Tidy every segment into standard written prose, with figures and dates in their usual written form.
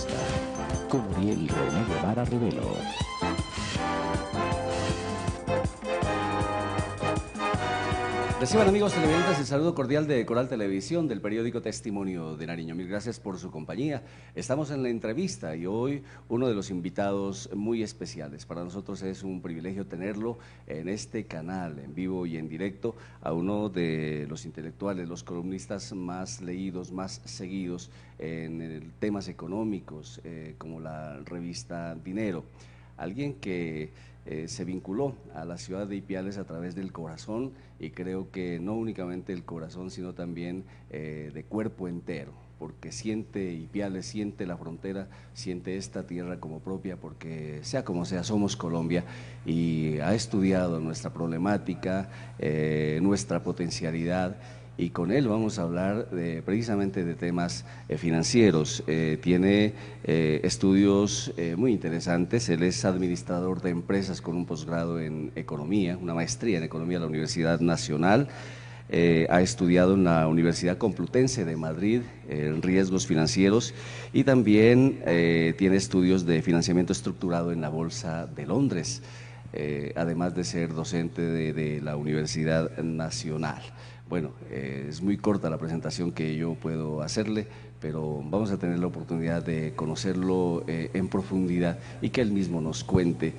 entrevista con Uriel René Guevara Rivelo. Reciban, amigos televidentes, el saludo cordial de Coral Televisión, del periódico Testimonio de Nariño. Mil gracias por su compañía. Estamos en la entrevista y hoy uno de los invitados muy especiales. Para nosotros es un privilegio tenerlo en este canal, en vivo y en directo, a uno de los intelectuales, los columnistas más leídos, más seguidos en temas económicos, como la revista Dinero. Alguien que se vinculó a la ciudad de Ipiales a través del corazón, y creo que no únicamente el corazón, sino también de cuerpo entero, porque siente Ipiales, siente la frontera, siente esta tierra como propia, porque sea como sea, somos Colombia, y ha estudiado nuestra problemática, nuestra potencialidad. Y con él vamos a hablar precisamente de temas financieros. Tiene estudios muy interesantes. Él es administrador de empresas con un posgrado en economía, una maestría en economía de la Universidad Nacional. Ha estudiado en la Universidad Complutense de Madrid en riesgos financieros, y también tiene estudios de financiamiento estructurado en la Bolsa de Londres, además de ser docente de la Universidad Nacional. Bueno, es muy corta la presentación que yo puedo hacerle, pero vamos a tener la oportunidad de conocerlo en profundidad y que él mismo nos cuente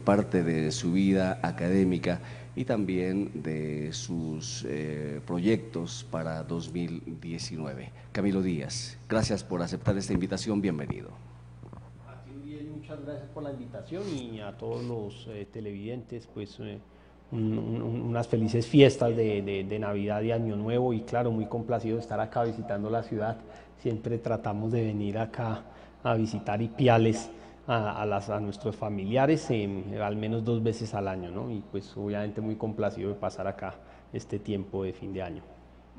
parte de su vida académica y también de sus proyectos para 2019. Camilo Díaz, gracias por aceptar esta invitación, bienvenido. A ti, Uriel, muchas gracias por la invitación, y a todos los televidentes, pues unas felices fiestas de Navidad y Año Nuevo, y claro, muy complacido de estar acá visitando la ciudad. Siempre tratamos de venir acá a visitar Ipiales a nuestros familiares, al menos 2 veces al año, ¿no? Y pues obviamente muy complacido de pasar acá este tiempo de fin de año.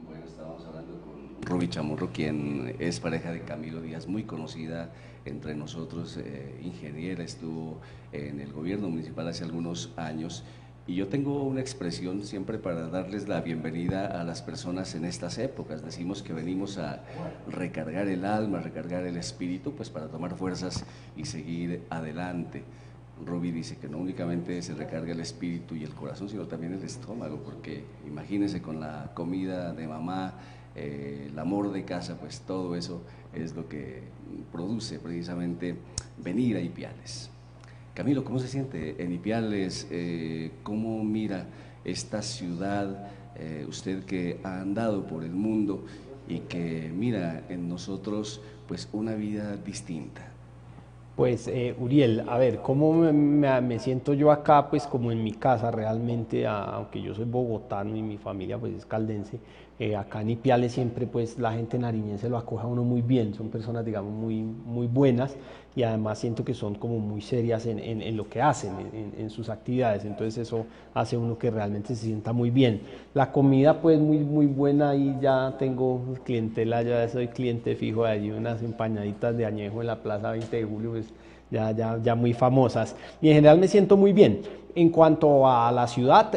Bueno, estábamos hablando con Ruby Chamorro, quien es pareja de Camilo Díaz, muy conocida entre nosotros, ingeniera, estuvo en el gobierno municipal hace algunos años. Y yo tengo una expresión siempre para darles la bienvenida a las personas en estas épocas. Decimos que venimos a recargar el alma, a recargar el espíritu, pues para tomar fuerzas y seguir adelante. Ruby dice que no únicamente se recarga el espíritu y el corazón, sino también el estómago, porque imagínense, con la comida de mamá, el amor de casa, pues todo eso es lo que produce precisamente venir a Ipiales. Camilo, ¿cómo se siente en Ipiales? ¿Cómo mira esta ciudad? Usted que ha andado por el mundo y que mira en nosotros pues una vida distinta. Pues Uriel, a ver, ¿cómo me siento yo acá? Pues como en mi casa realmente, aunque yo soy bogotano y mi familia pues es caldense, acá en Ipiales siempre pues la gente nariñense lo acoge a uno muy bien. Son personas, digamos, muy buenas, y además siento que son como muy serias en lo que hacen, en sus actividades. Entonces eso hace uno que realmente se sienta muy bien. La comida pues muy buena, y ya tengo clientela, ya soy cliente fijo de allí, unas empañaditas de añejo en la Plaza 20 de Julio, pues ya muy famosas, y en general me siento muy bien. En cuanto a la ciudad,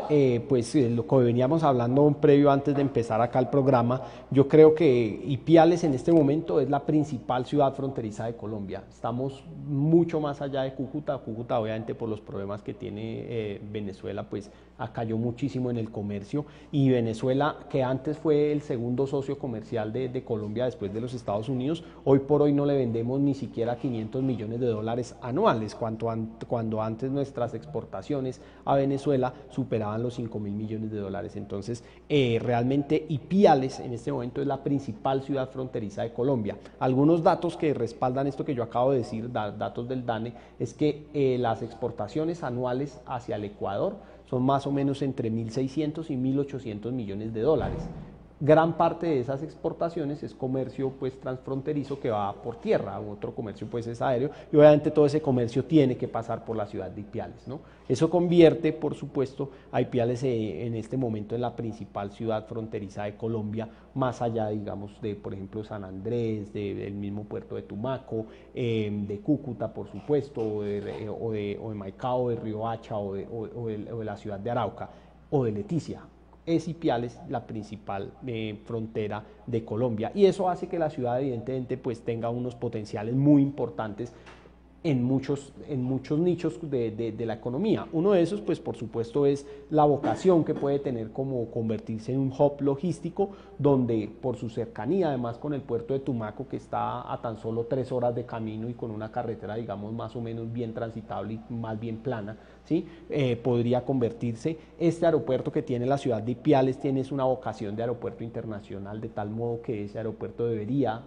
pues lo que veníamos hablando previo antes de empezar acá el programa, yo creo que Ipiales en este momento es la principal ciudad fronteriza de Colombia. Estamos mucho más allá de Cúcuta. Cúcuta, obviamente, por los problemas que tiene Venezuela, pues cayó muchísimo en el comercio, y Venezuela, que antes fue el segundo socio comercial de Colombia después de los Estados Unidos, hoy por hoy no le vendemos ni siquiera $500 millones anuales, cuando antes nuestras exportaciones a Venezuela superaban los $5.000 millones. Entonces, realmente Ipiales en este momento es la principal ciudad fronteriza de Colombia. Algunos datos que respaldan esto que yo acabo de decir, datos del DANE, es que las exportaciones anuales hacia el Ecuador son más o menos entre 1.600 y 1.800 millones de dólares. Gran parte de esas exportaciones es comercio pues transfronterizo, que va por tierra, otro comercio pues es aéreo, y obviamente todo ese comercio tiene que pasar por la ciudad de Ipiales, ¿no? Eso convierte, por supuesto, a Ipiales en este momento en la principal ciudad fronteriza de Colombia, más allá, digamos, de, por ejemplo, San Andrés, del mismo puerto de Tumaco, de Cúcuta, por supuesto, o de Maicao, de Riohacha, o de la ciudad de Arauca, o de Leticia. es Ipiales la principal frontera de Colombia, y eso hace que la ciudad evidentemente pues tenga unos potenciales muy importantes en muchos nichos de la economía. Uno de esos, pues por supuesto, es la vocación que puede tener como convertirse en un hub logístico, donde por su cercanía, además con el puerto de Tumaco, que está a tan solo 3 horas de camino y con una carretera, digamos, más o menos bien transitable y más bien plana, ¿sí? Podría convertirse. Este aeropuerto que tiene la ciudad de Ipiales tiene una vocación de aeropuerto internacional, de tal modo que ese aeropuerto debería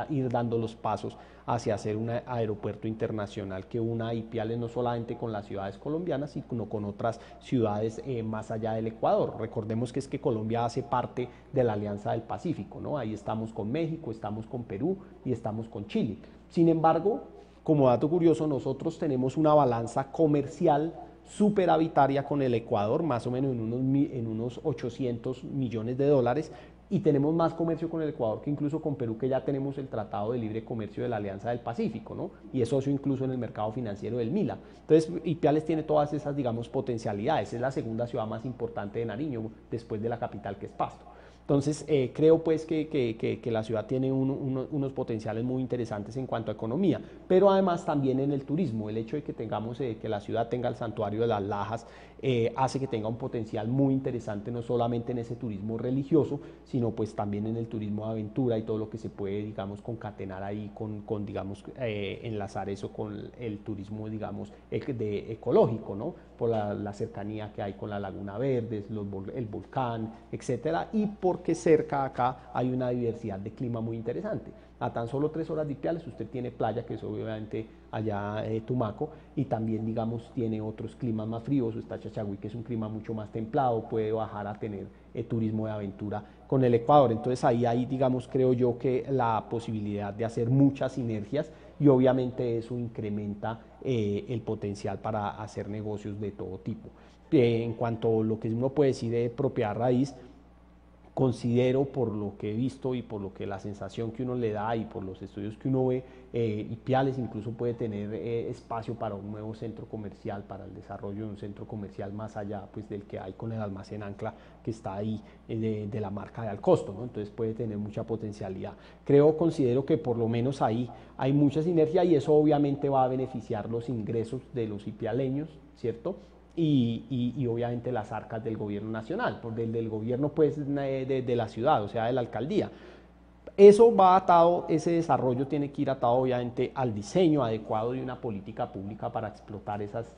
ir dando los pasos hacia ser un aeropuerto internacional que una Ipiales no solamente con las ciudades colombianas, sino con otras ciudades más allá del Ecuador. Recordemos que es que Colombia hace parte de la Alianza del Pacífico, ¿no? Ahí estamos con México, estamos con Perú y estamos con Chile. Sin embargo, como dato curioso, nosotros tenemos una balanza comercial superavitaria con el Ecuador, más o menos en unos 800 millones de dólares, y tenemos más comercio con el Ecuador que incluso con Perú, que ya tenemos el Tratado de Libre Comercio de la Alianza del Pacífico, ¿no? Y es socio incluso en el mercado financiero del MILA. Entonces, Ipiales tiene todas esas, digamos, potencialidades. Es la segunda ciudad más importante de Nariño, después de la capital, que es Pasto. Entonces, creo pues que la ciudad tiene unos potenciales muy interesantes en cuanto a economía, pero además también en el turismo. El hecho de que tengamos, que la ciudad tenga el santuario de las Lajas, hace que tenga un potencial muy interesante, no solamente en ese turismo religioso, sino pues también en el turismo de aventura y todo lo que se puede, digamos, concatenar ahí digamos, enlazar eso con el turismo, digamos, ecológico, ¿no? Por la cercanía que hay con la Laguna Verde, el volcán, etcétera, y porque cerca acá hay una diversidad de clima muy interesante. A tan solo 3 horas de Ipiales usted tiene playa, que es obviamente allá Tumaco, y también, digamos, tiene otros climas más fríos. Está Chachagüí, que es un clima mucho más templado, puede bajar a tener turismo de aventura con el Ecuador. Entonces ahí hay, digamos, creo yo que la posibilidad de hacer muchas sinergias, y obviamente eso incrementa el potencial para hacer negocios de todo tipo. En cuanto a lo que uno puede decir de propiedad raíz, considero, por lo que he visto y por lo que la sensación que uno le da y por los estudios que uno ve, Ipiales incluso puede tener espacio para un nuevo centro comercial, para el desarrollo de un centro comercial más allá pues del que hay con el almacén Ancla, que está ahí, de la marca de Alcosto, ¿no? Entonces puede tener mucha potencialidad. Considero que por lo menos ahí hay mucha sinergia, y eso obviamente va a beneficiar los ingresos de los ipialeños, ¿cierto? Y obviamente las arcas del gobierno nacional, del gobierno pues de la ciudad, o sea, de la alcaldía. Eso va atado, ese desarrollo tiene que ir atado obviamente al diseño adecuado de una política pública para explotar esas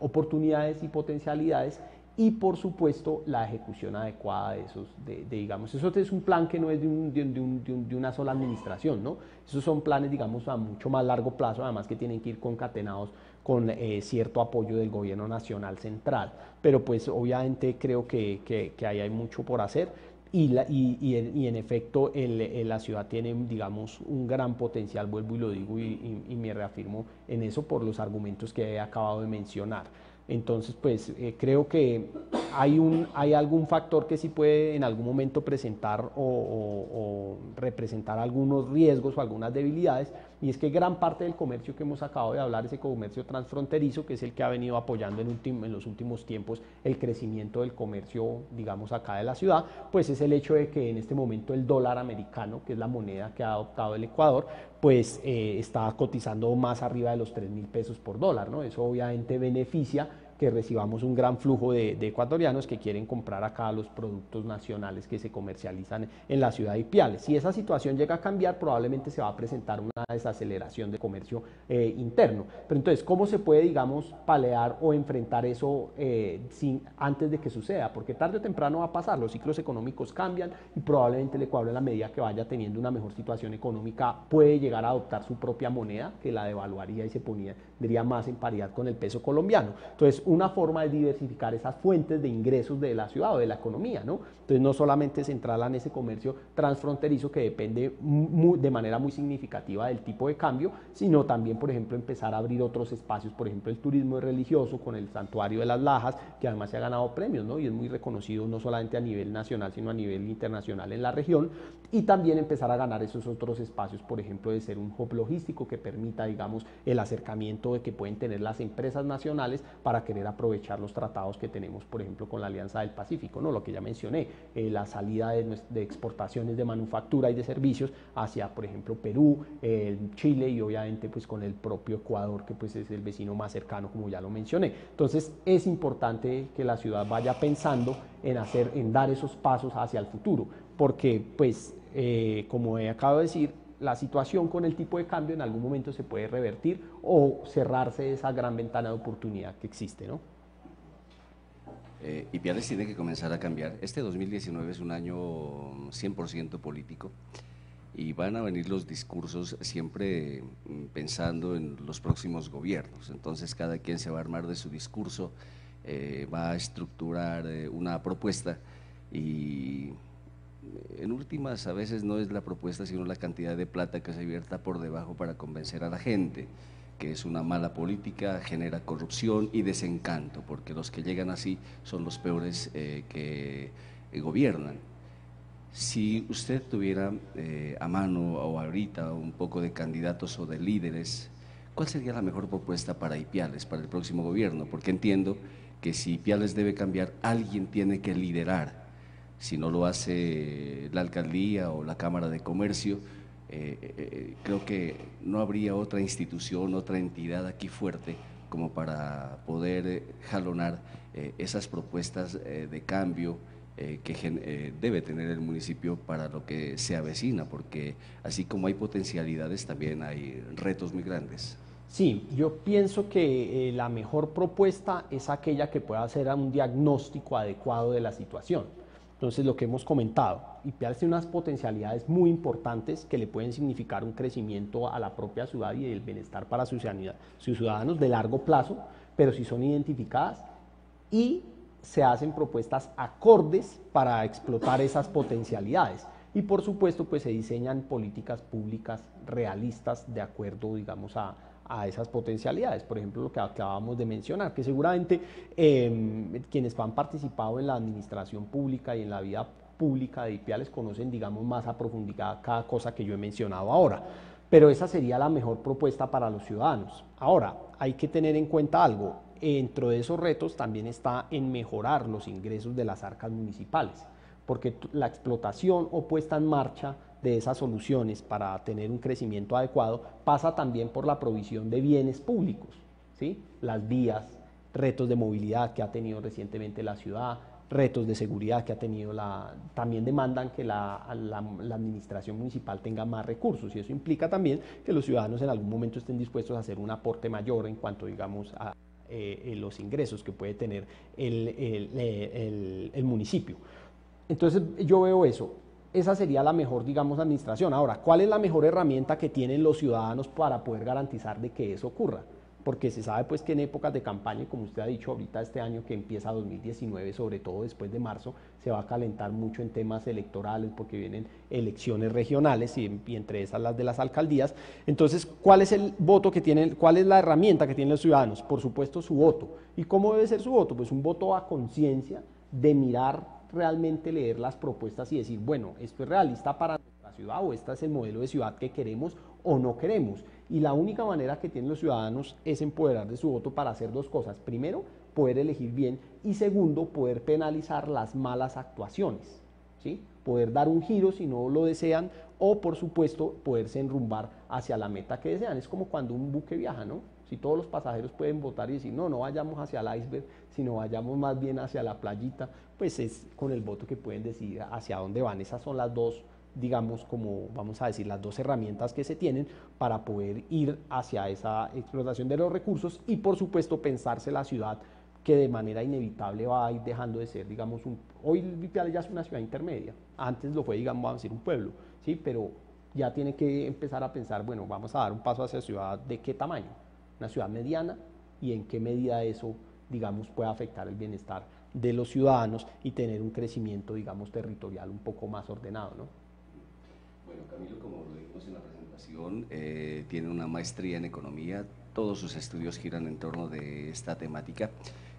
oportunidades y potencialidades, y por supuesto la ejecución adecuada de esos, digamos, eso es un plan que no es de una sola administración, ¿no? Esos son planes, digamos, a mucho más largo plazo, además que tienen que ir concatenados con cierto apoyo del gobierno nacional central, pero pues obviamente creo que ahí hay mucho por hacer, y en efecto la ciudad tiene, digamos, un gran potencial, vuelvo y lo digo, y me reafirmo en eso por los argumentos que he acabado de mencionar. Entonces, pues creo que hay algún factor que sí puede en algún momento presentar o representar algunos riesgos o algunas debilidades, y es que gran parte del comercio que hemos acabado de hablar, ese comercio transfronterizo, que es el que ha venido apoyando en los últimos tiempos el crecimiento del comercio, digamos, acá de la ciudad, pues es el hecho de que en este momento el dólar americano, que es la moneda que ha adoptado el Ecuador, pues está cotizando más arriba de los 3.000 pesos por dólar, ¿no? Eso obviamente beneficia que recibamos un gran flujo de ecuatorianos que quieren comprar acá los productos nacionales que se comercializan en la ciudad de Ipiales. Si esa situación llega a cambiar, probablemente se va a presentar una desaceleración de comercio interno. Pero entonces, ¿cómo se puede, digamos, palear o enfrentar eso antes de que suceda? Porque tarde o temprano va a pasar, los ciclos económicos cambian, y probablemente el Ecuador, en la medida que vaya teniendo una mejor situación económica, puede llegar a adoptar su propia moneda, que la devaluaría y se pondría más en paridad con el peso colombiano. Entonces, una forma de diversificar esas fuentes de ingresos de la ciudad o de la economía, ¿no? Entonces, no solamente centrarla en ese comercio transfronterizo que depende de manera muy significativa del tipo de cambio, sino también, por ejemplo, empezar a abrir otros espacios, por ejemplo, el turismo religioso con el Santuario de las Lajas, que además se ha ganado premios, ¿no? Y es muy reconocido no solamente a nivel nacional, sino a nivel internacional en la región, y también empezar a ganar esos otros espacios, por ejemplo, de ser un hub logístico que permita, digamos, el acercamiento de que pueden tener las empresas nacionales para que querer aprovechar los tratados que tenemos, por ejemplo, con la Alianza del Pacífico, ¿no? Lo que ya mencioné, la salida de exportaciones de manufactura y de servicios hacia, por ejemplo, Perú, Chile y obviamente pues con el propio Ecuador, que pues es el vecino más cercano, como ya lo mencioné. Entonces es importante que la ciudad vaya pensando en dar esos pasos hacia el futuro, porque pues como acabo de decir, la situación con el tipo de cambio en algún momento se puede revertir o cerrarse esa gran ventana de oportunidad que existe, ¿no? Ipiales tiene que comenzar a cambiar. Este 2019 es un año 100% político y van a venir los discursos siempre pensando en los próximos gobiernos. Entonces cada quien se va a armar de su discurso, va a estructurar una propuesta y en últimas a veces no es la propuesta sino la cantidad de plata que se vierta por debajo para convencer a la gente, que es una mala política, genera corrupción y desencanto, porque los que llegan así son los peores que gobiernan. Si usted tuviera a mano o ahorita un poco de candidatos o de líderes, ¿cuál sería la mejor propuesta para Ipiales, para el próximo gobierno? Porque entiendo que si Ipiales debe cambiar, alguien tiene que liderar. Si no lo hace la alcaldía o la Cámara de Comercio, creo que no habría otra institución, otra entidad aquí fuerte como para poder jalonar esas propuestas de cambio que debe tener el municipio para lo que se avecina, porque así como hay potencialidades, también hay retos muy grandes. Sí, yo pienso que la mejor propuesta es aquella que pueda hacer un diagnóstico adecuado de la situación. Entonces, lo que hemos comentado, Ipiales tiene unas potencialidades muy importantes que le pueden significar un crecimiento a la propia ciudad y el bienestar para sus ciudadanos de largo plazo, pero si son identificadas y se hacen propuestas acordes para explotar esas potencialidades. Y por supuesto, pues se diseñan políticas públicas realistas de acuerdo, digamos, a esas potencialidades. Por ejemplo, lo que acabamos de mencionar, que seguramente quienes han participado en la administración pública y en la vida pública de Ipiales conocen, digamos, más a profundidad cada cosa que yo he mencionado ahora. Pero esa sería la mejor propuesta para los ciudadanos. Ahora, hay que tener en cuenta algo. Dentro de esos retos también está en mejorar los ingresos de las arcas municipales, porque la explotación o puesta en marcha de esas soluciones para tener un crecimiento adecuado pasa también por la provisión de bienes públicos, ¿sí? Las vías, retos de movilidad que ha tenido recientemente la ciudad, retos de seguridad que ha tenido también demandan que la administración municipal tenga más recursos y eso implica también que los ciudadanos en algún momento estén dispuestos a hacer un aporte mayor en cuanto, digamos, a los ingresos que puede tener el municipio. Entonces yo veo eso. Esa sería la mejor, digamos, administración. Ahora, ¿cuál es la mejor herramienta que tienen los ciudadanos para poder garantizar de que eso ocurra? Porque se sabe pues que en épocas de campaña, como usted ha dicho ahorita este año que empieza 2019, sobre todo después de marzo, se va a calentar mucho en temas electorales porque vienen elecciones regionales y entre esas las de las alcaldías. Entonces, ¿cuál es el voto que tienen, cuál es la herramienta que tienen los ciudadanos? Por supuesto, su voto. ¿Y cómo debe ser su voto? Pues un voto a conciencia de mirar realmente, leer las propuestas y decir, bueno, esto es realista para nuestra ciudad o este es el modelo de ciudad que queremos o no queremos. Y la única manera que tienen los ciudadanos es empoderar de su voto para hacer dos cosas. Primero, poder elegir bien y segundo, poder penalizar las malas actuaciones, ¿sí? Poder dar un giro si no lo desean o, por supuesto, poderse enrumbar hacia la meta que desean. Es como cuando un buque viaja, ¿no? Si todos los pasajeros pueden votar y decir, no, no vayamos hacia el iceberg, sino vayamos más bien hacia la playita, pues es con el voto que pueden decidir hacia dónde van. Esas son las dos, digamos, como vamos a decir, las dos herramientas que se tienen para poder ir hacia esa explotación de los recursos y, por supuesto, pensarse la ciudad que de manera inevitable va a ir dejando de ser, digamos, hoy Ipiales ya es una ciudad intermedia, antes lo fue, digamos, vamos a decir, un pueblo, ¿sí? Pero ya tiene que empezar a pensar, bueno, vamos a dar un paso hacia ciudad de qué tamaño, una ciudad mediana y en qué medida eso, digamos, puede afectar el bienestar de los ciudadanos y tener un crecimiento, digamos, territorial un poco más ordenado, ¿no? Bueno, Camilo, como lo dijimos en la presentación, tiene una maestría en economía, todos sus estudios giran en torno de esta temática.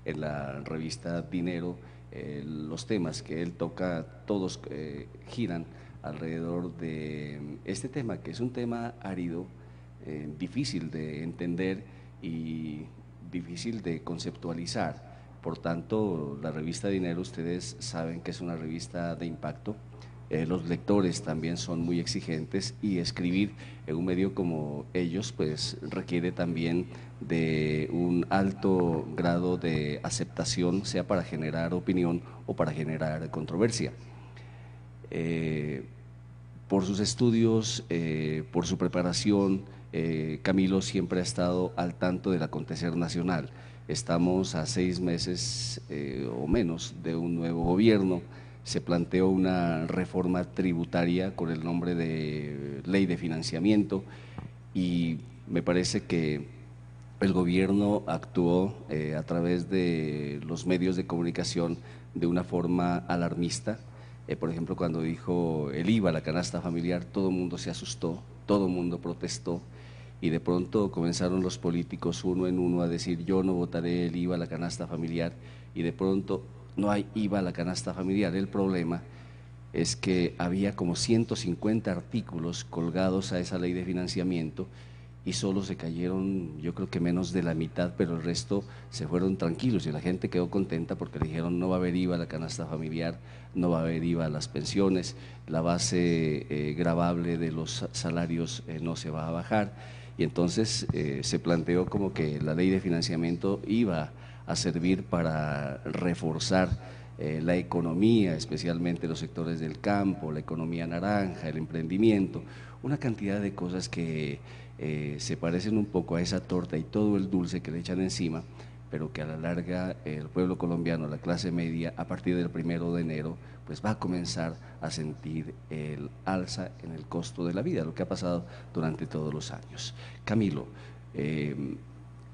En la revista Dinero, los temas que él toca, todos giran alrededor de este tema, que es un tema árido, difícil de entender y difícil de conceptualizar. Por tanto, la revista Dinero, ustedes saben que es una revista de impacto. Los lectores también son muy exigentes y escribir en un medio como ellos pues requiere también de un alto grado de aceptación, sea para generar opinión o para generar controversia. Por sus estudios, por su preparación, Camilo siempre ha estado al tanto del acontecer nacional. Estamos a 6 meses o menos de un nuevo gobierno. Se planteó una reforma tributaria con el nombre de Ley de Financiamiento y me parece que el gobierno actuó a través de los medios de comunicación de una forma alarmista. Por ejemplo, cuando dijo el IVA, la canasta familiar, todo el mundo se asustó, todo el mundo protestó y de pronto comenzaron los políticos uno en uno a decir yo no votaré el IVA, la canasta familiar, y de pronto no hay IVA a la canasta familiar. El problema es que había como 150 artículos colgados a esa ley de financiamiento y solo se cayeron, yo creo que menos de la mitad, pero el resto se fueron tranquilos y la gente quedó contenta porque le dijeron no va a haber IVA a la canasta familiar, no va a haber IVA a las pensiones, la base gravable de los salarios no se va a bajar y entonces se planteó como que la ley de financiamiento iba a servir para reforzar la economía, especialmente los sectores del campo, la economía naranja, el emprendimiento, una cantidad de cosas que se parecen un poco a esa torta y todo el dulce que le echan encima, pero que a la larga el pueblo colombiano, la clase media, a partir del 1 de enero, pues va a comenzar a sentir el alza en el costo de la vida, lo que ha pasado durante todos los años. Camilo,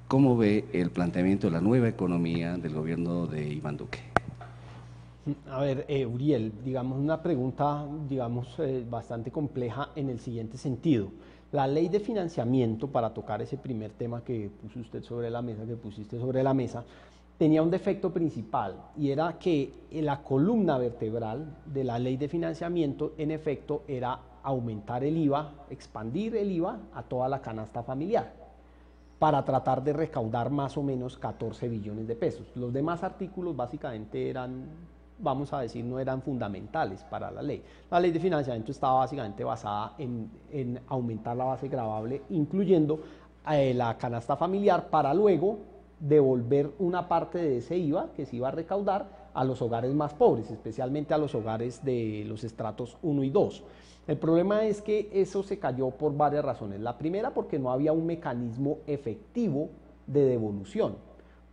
¿cómo ve el planteamiento de la nueva economía del gobierno de Iván Duque? A ver, Uriel, digamos una pregunta, bastante compleja en el siguiente sentido. La ley de financiamiento, para tocar ese primer tema que puso usted sobre la mesa, que pusiste sobre la mesa, tenía un defecto principal y era que la columna vertebral de la ley de financiamiento, en efecto, era aumentar el IVA, expandir el IVA a toda la canasta familiar, para tratar de recaudar más o menos 14 billones de pesos. Los demás artículos básicamente eran, vamos a decir, no eran fundamentales para la ley. La ley de financiamiento estaba básicamente basada en aumentar la base gravable, incluyendo la canasta familiar, para luego devolver una parte de ese IVA que se iba a recaudar a los hogares más pobres, especialmente a los hogares de los estratos 1 y 2. El problema es que eso se cayó por varias razones. La primera, porque no había un mecanismo efectivo de devolución,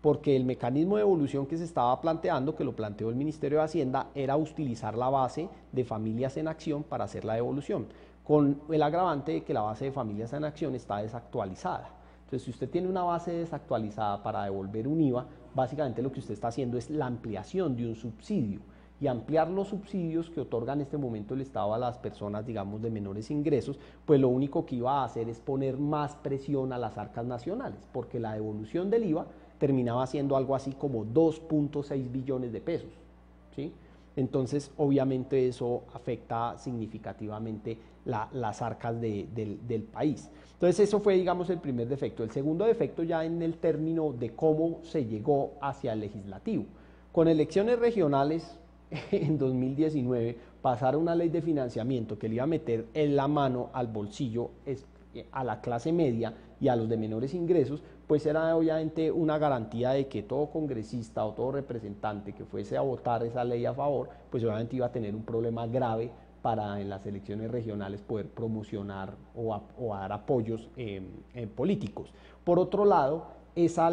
porque el mecanismo de devolución que se estaba planteando, que lo planteó el Ministerio de Hacienda, era utilizar la base de Familias en Acción para hacer la devolución, con el agravante de que la base de Familias en Acción está desactualizada. Entonces, si usted tiene una base desactualizada para devolver un IVA, básicamente lo que usted está haciendo es la ampliación de un subsidio, y ampliar los subsidios que otorga en este momento el Estado a las personas, digamos, de menores ingresos, pues lo único que iba a hacer es poner más presión a las arcas nacionales, porque la devolución del IVA terminaba siendo algo así como 2.6 billones de pesos, ¿sí? Entonces, obviamente eso afecta significativamente las arcas del país. Entonces, eso fue, digamos, el primer defecto. El segundo defecto ya en el término de cómo se llegó hacia el legislativo. Con elecciones regionales en 2019, pasar una ley de financiamiento que le iba a meter en la mano al bolsillo a la clase media y a los de menores ingresos, pues era obviamente una garantía de que todo congresista o todo representante que fuese a votar esa ley a favor, pues obviamente iba a tener un problema grave para en las elecciones regionales poder promocionar o dar apoyos políticos. Por otro lado, esa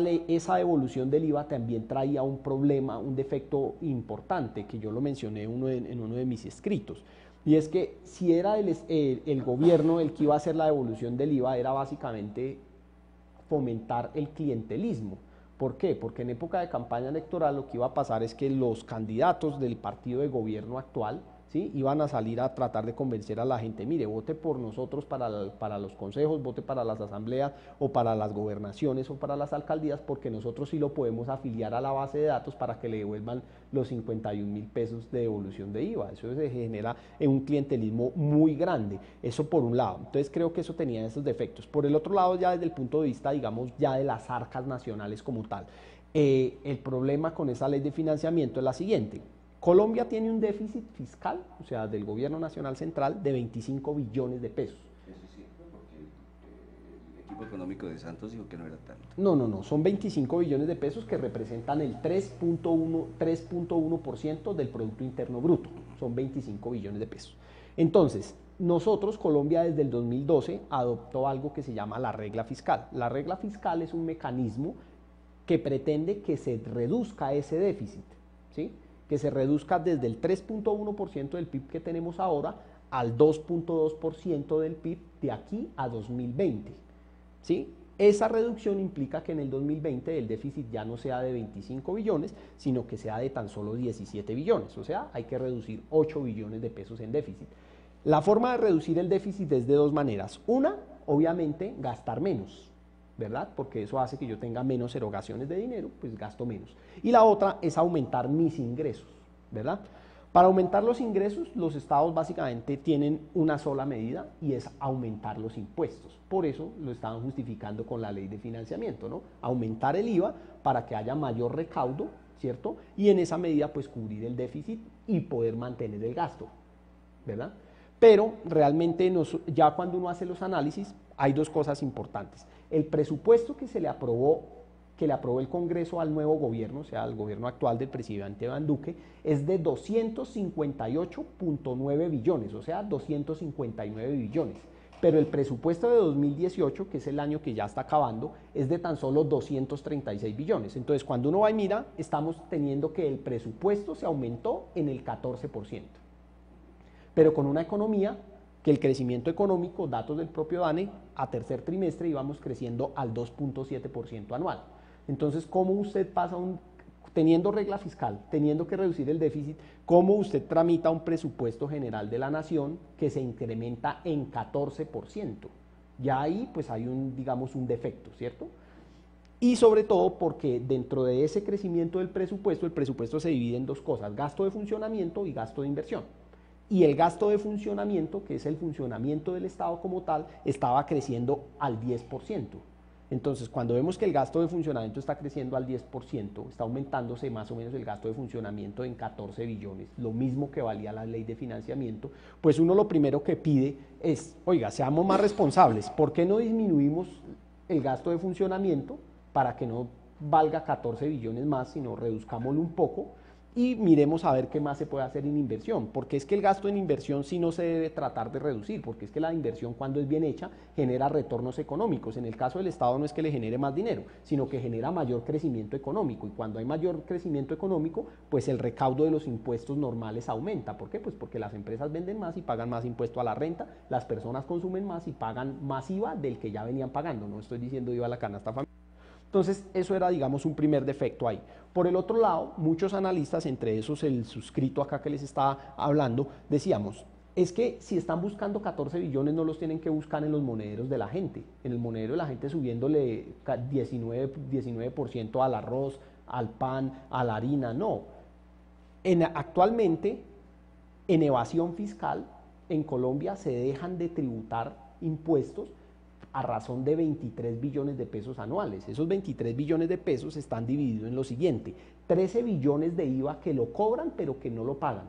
devolución del IVA también traía un problema, un defecto importante, que yo lo mencioné en uno de mis escritos, y es que si era el gobierno el que iba a hacer la devolución del IVA, era básicamente fomentar el clientelismo. ¿Por qué? Porque en época de campaña electoral lo que iba a pasar es que los candidatos del partido de gobierno actual ¿sí? Iban a salir a tratar de convencer a la gente, mire, vote por nosotros para los consejos, vote para las asambleas o para las gobernaciones o para las alcaldías, porque nosotros sí lo podemos afiliar a la base de datos para que le devuelvan los 51.000 pesos de devolución de IVA. Eso se genera un clientelismo muy grande, eso por un lado. Entonces creo que eso tenía esos defectos. Por el otro lado, ya desde el punto de vista, digamos, ya de las arcas nacionales como tal, el problema con esa ley de financiamiento es la siguiente. Colombia tiene un déficit fiscal, o sea, del gobierno nacional central, de 25 billones de pesos. Eso es cierto, porque el equipo económico de Santos dijo que no era tanto. No, son 25 billones de pesos que representan el 3.1% del Producto Interno Bruto, son 25 billones de pesos. Entonces, nosotros, Colombia, desde el 2012, adoptó algo que se llama la regla fiscal. La regla fiscal es un mecanismo que pretende que se reduzca ese déficit, ¿sí? Que se reduzca desde el 3.1% del PIB que tenemos ahora al 2.2% del PIB de aquí a 2020, ¿sí? Esa reducción implica que en el 2020 el déficit ya no sea de 25 billones, sino que sea de tan solo 17 billones, o sea, hay que reducir 8 billones de pesos en déficit. La forma de reducir el déficit es de dos maneras. Una, obviamente, gastar menos, ¿verdad? Porque eso hace que yo tenga menos erogaciones de dinero, pues gasto menos. Y la otra es aumentar mis ingresos, ¿verdad? Para aumentar los ingresos, los estados básicamente tienen una sola medida y es aumentar los impuestos. Por eso lo estaban justificando con la ley de financiamiento, ¿no? Aumentar el IVA para que haya mayor recaudo, ¿cierto? Y en esa medida, pues cubrir el déficit y poder mantener el gasto, ¿verdad? Pero realmente ya cuando uno hace los análisis, hay dos cosas importantes. El presupuesto que le aprobó el Congreso al nuevo gobierno, o sea, al gobierno actual del presidente Iván Duque, es de 258.9 billones, o sea, 259 billones. Pero el presupuesto de 2018, que es el año que ya está acabando, es de tan solo 236 billones. Entonces, cuando uno va y mira, estamos teniendo que el presupuesto se aumentó en el 14%. Pero con una economía que el crecimiento económico, datos del propio DANE, a tercer trimestre íbamos creciendo al 2.7% anual. Entonces, ¿cómo usted pasa teniendo regla fiscal, teniendo que reducir el déficit, cómo usted tramita un presupuesto general de la nación que se incrementa en 14%? Ya ahí pues hay digamos, un defecto, ¿cierto? Y sobre todo porque dentro de ese crecimiento del presupuesto, el presupuesto se divide en dos cosas, gasto de funcionamiento y gasto de inversión. Y el gasto de funcionamiento, que es el funcionamiento del Estado como tal, estaba creciendo al 10%. Entonces, cuando vemos que el gasto de funcionamiento está creciendo al 10%, está aumentándose más o menos el gasto de funcionamiento en 14 billones, lo mismo que valía la ley de financiamiento, pues uno lo primero que pide es, oiga, seamos más responsables, ¿por qué no disminuimos el gasto de funcionamiento para que no valga 14 billones más, sino reduzcámoslo un poco? Y miremos a ver qué más se puede hacer en inversión, porque es que el gasto en inversión sí no se debe tratar de reducir, porque es que la inversión cuando es bien hecha genera retornos económicos. En el caso del Estado no es que le genere más dinero, sino que genera mayor crecimiento económico, y cuando hay mayor crecimiento económico, pues el recaudo de los impuestos normales aumenta. ¿Por qué? Pues porque las empresas venden más y pagan más impuesto a la renta, las personas consumen más y pagan más IVA del que ya venían pagando, no estoy diciendo IVA a la canasta familiar. Entonces, eso era, digamos, un primer defecto ahí. Por el otro lado, muchos analistas, entre esos el suscrito acá que les estaba hablando, decíamos, es que si están buscando 14 billones no los tienen que buscar en los monederos de la gente. En el monedero de la gente subiéndole 19% al arroz, al pan, a la harina, no. Actualmente, en evasión fiscal, en Colombia se dejan de tributar impuestos a razón de 23 billones de pesos anuales. Esos 23 billones de pesos están divididos en lo siguiente: 13 billones de IVA que lo cobran pero que no lo pagan,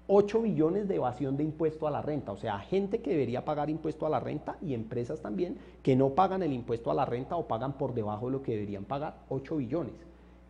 8 billones de evasión de impuesto a la renta, o sea, gente que debería pagar impuesto a la renta y empresas también que no pagan el impuesto a la renta o pagan por debajo de lo que deberían pagar, 8 billones.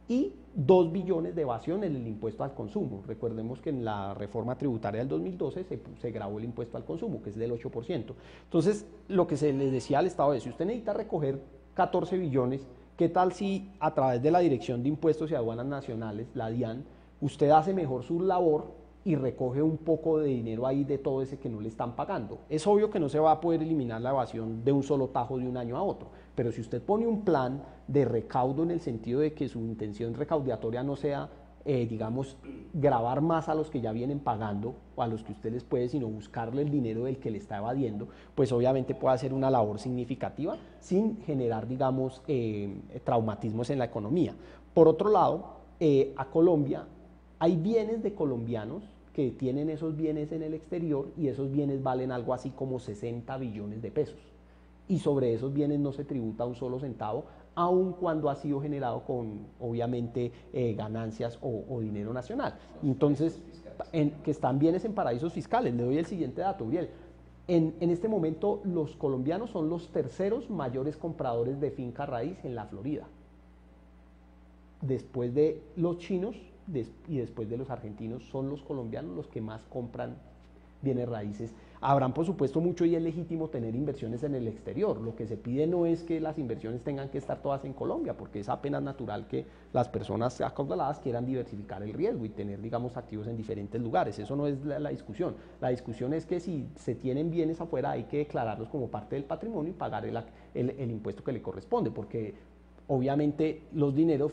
Y 2 billones de evasión en el impuesto al consumo. Recordemos que en la reforma tributaria del 2012 se gravó el impuesto al consumo, que es del 8%. Entonces, lo que se les decía al Estado es, si usted necesita recoger 14 billones, ¿qué tal si a través de la Dirección de Impuestos y Aduanas Nacionales, la DIAN, usted hace mejor su labor y recoge un poco de dinero ahí de todo ese que no le están pagando? Es obvio que no se va a poder eliminar la evasión de un solo tajo de un año a otro, pero si usted pone un plan de recaudo en el sentido de que su intención recaudatoria no sea digamos, gravar más a los que ya vienen pagando o a los que usted les puede, sino buscarle el dinero del que le está evadiendo, pues obviamente puede hacer una labor significativa sin generar, digamos, traumatismos en la economía. Por otro lado, a Colombia hay bienes de colombianos que tienen esos bienes en el exterior y esos bienes valen algo así como 60 billones de pesos. Y sobre esos bienes no se tributa un solo centavo, aun cuando ha sido generado con, obviamente, ganancias o dinero nacional. Entonces, que están bienes en paraísos fiscales. Le doy el siguiente dato, Uriel. En este momento, los colombianos son los terceros mayores compradores de finca raíz en la Florida. Después de los chinos y después de los argentinos, son los colombianos los que más compran bienes raíces. Habrán, por supuesto, mucho y es legítimo tener inversiones en el exterior. Lo que se pide no es que las inversiones tengan que estar todas en Colombia, porque es apenas natural que las personas acaudaladas quieran diversificar el riesgo y tener, digamos, activos en diferentes lugares. Eso no es la discusión. La discusión es que si se tienen bienes afuera hay que declararlos como parte del patrimonio y pagar el impuesto que le corresponde, porque obviamente los dineros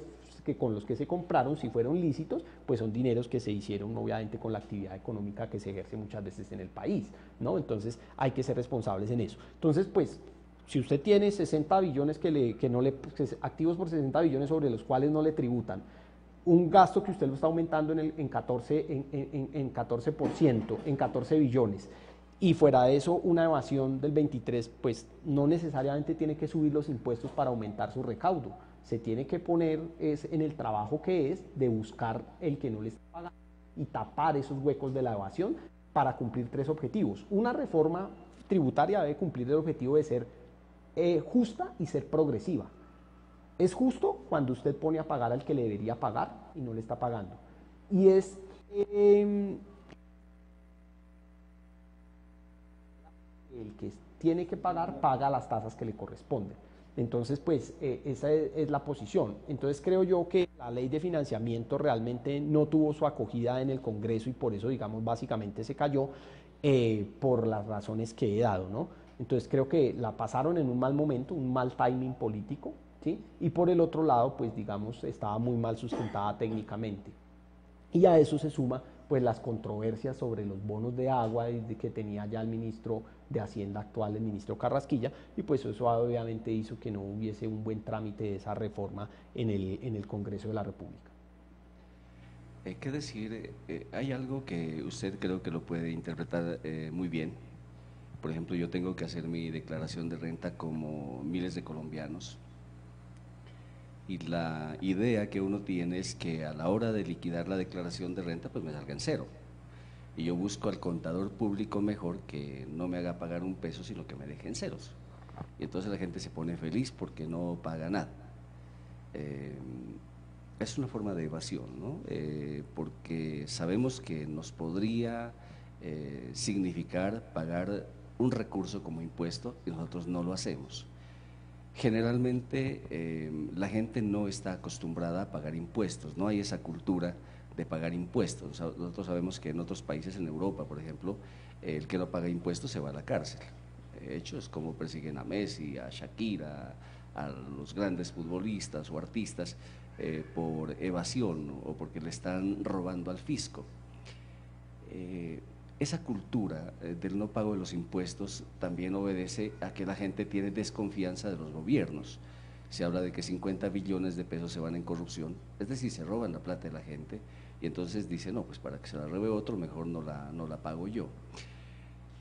con los que se compraron, si fueron lícitos, pues son dineros que se hicieron obviamente con la actividad económica que se ejerce muchas veces en el país, ¿no? Entonces hay que ser responsables en eso. Entonces, pues, si usted tiene 60 billones activos por 60 billones sobre los cuales no le tributan, un gasto que usted lo está aumentando en 14%, en 14 billones, y fuera de eso una evasión del 23%, pues no necesariamente tiene que subir los impuestos para aumentar su recaudo. Se tiene que poner en el trabajo que es de buscar el que no le está pagando y tapar esos huecos de la evasión para cumplir 3 objetivos. Una reforma tributaria debe cumplir el objetivo de ser justa y ser progresiva. Es justo cuando usted pone a pagar al que le debería pagar y no le está pagando. Y es el que tiene que pagar, paga las tasas que le corresponden. Entonces, pues, esa es la posición. Entonces, creo yo que la ley de financiamiento realmente no tuvo su acogida en el Congreso y por eso, digamos, básicamente se cayó por las razones que he dado, ¿no? Entonces, creo que la pasaron en un mal momento, un mal timing político, ¿sí? Y por el otro lado, pues, digamos, estaba muy mal sustentada técnicamente. Y a eso se suma pues las controversias sobre los bonos de agua que tenía ya el ministro de Hacienda actual, el ministro Carrasquilla, y pues eso obviamente hizo que no hubiese un buen trámite de esa reforma en el Congreso de la República. ¿Qué decir? Hay algo que usted creo que lo puede interpretar muy bien. Por ejemplo, yo tengo que hacer mi declaración de renta como miles de colombianos. Y la idea que uno tiene es que a la hora de liquidar la declaración de renta, pues me salga en cero. Y yo busco al contador público mejor que no me haga pagar un peso, sino que me deje en ceros. Y entonces la gente se pone feliz porque no paga nada. Es una forma de evasión, ¿no? Porque sabemos que nos podría significar pagar un recurso como impuesto y nosotros no lo hacemos. Generalmente la gente no está acostumbrada a pagar impuestos, no hay esa cultura de pagar impuestos. Nosotros sabemos que en otros países, en Europa, por ejemplo, el que no paga impuestos se va a la cárcel. De hecho, es como persiguen a Messi, a Shakira, a los grandes futbolistas o artistas por evasión o porque le están robando al fisco. Esa cultura del no pago de los impuestos también obedece a que la gente tiene desconfianza de los gobiernos. Se habla de que 50 billones de pesos se van en corrupción, es decir, se roban la plata de la gente y entonces dice, no, pues para que se la robe otro, mejor no la pago yo.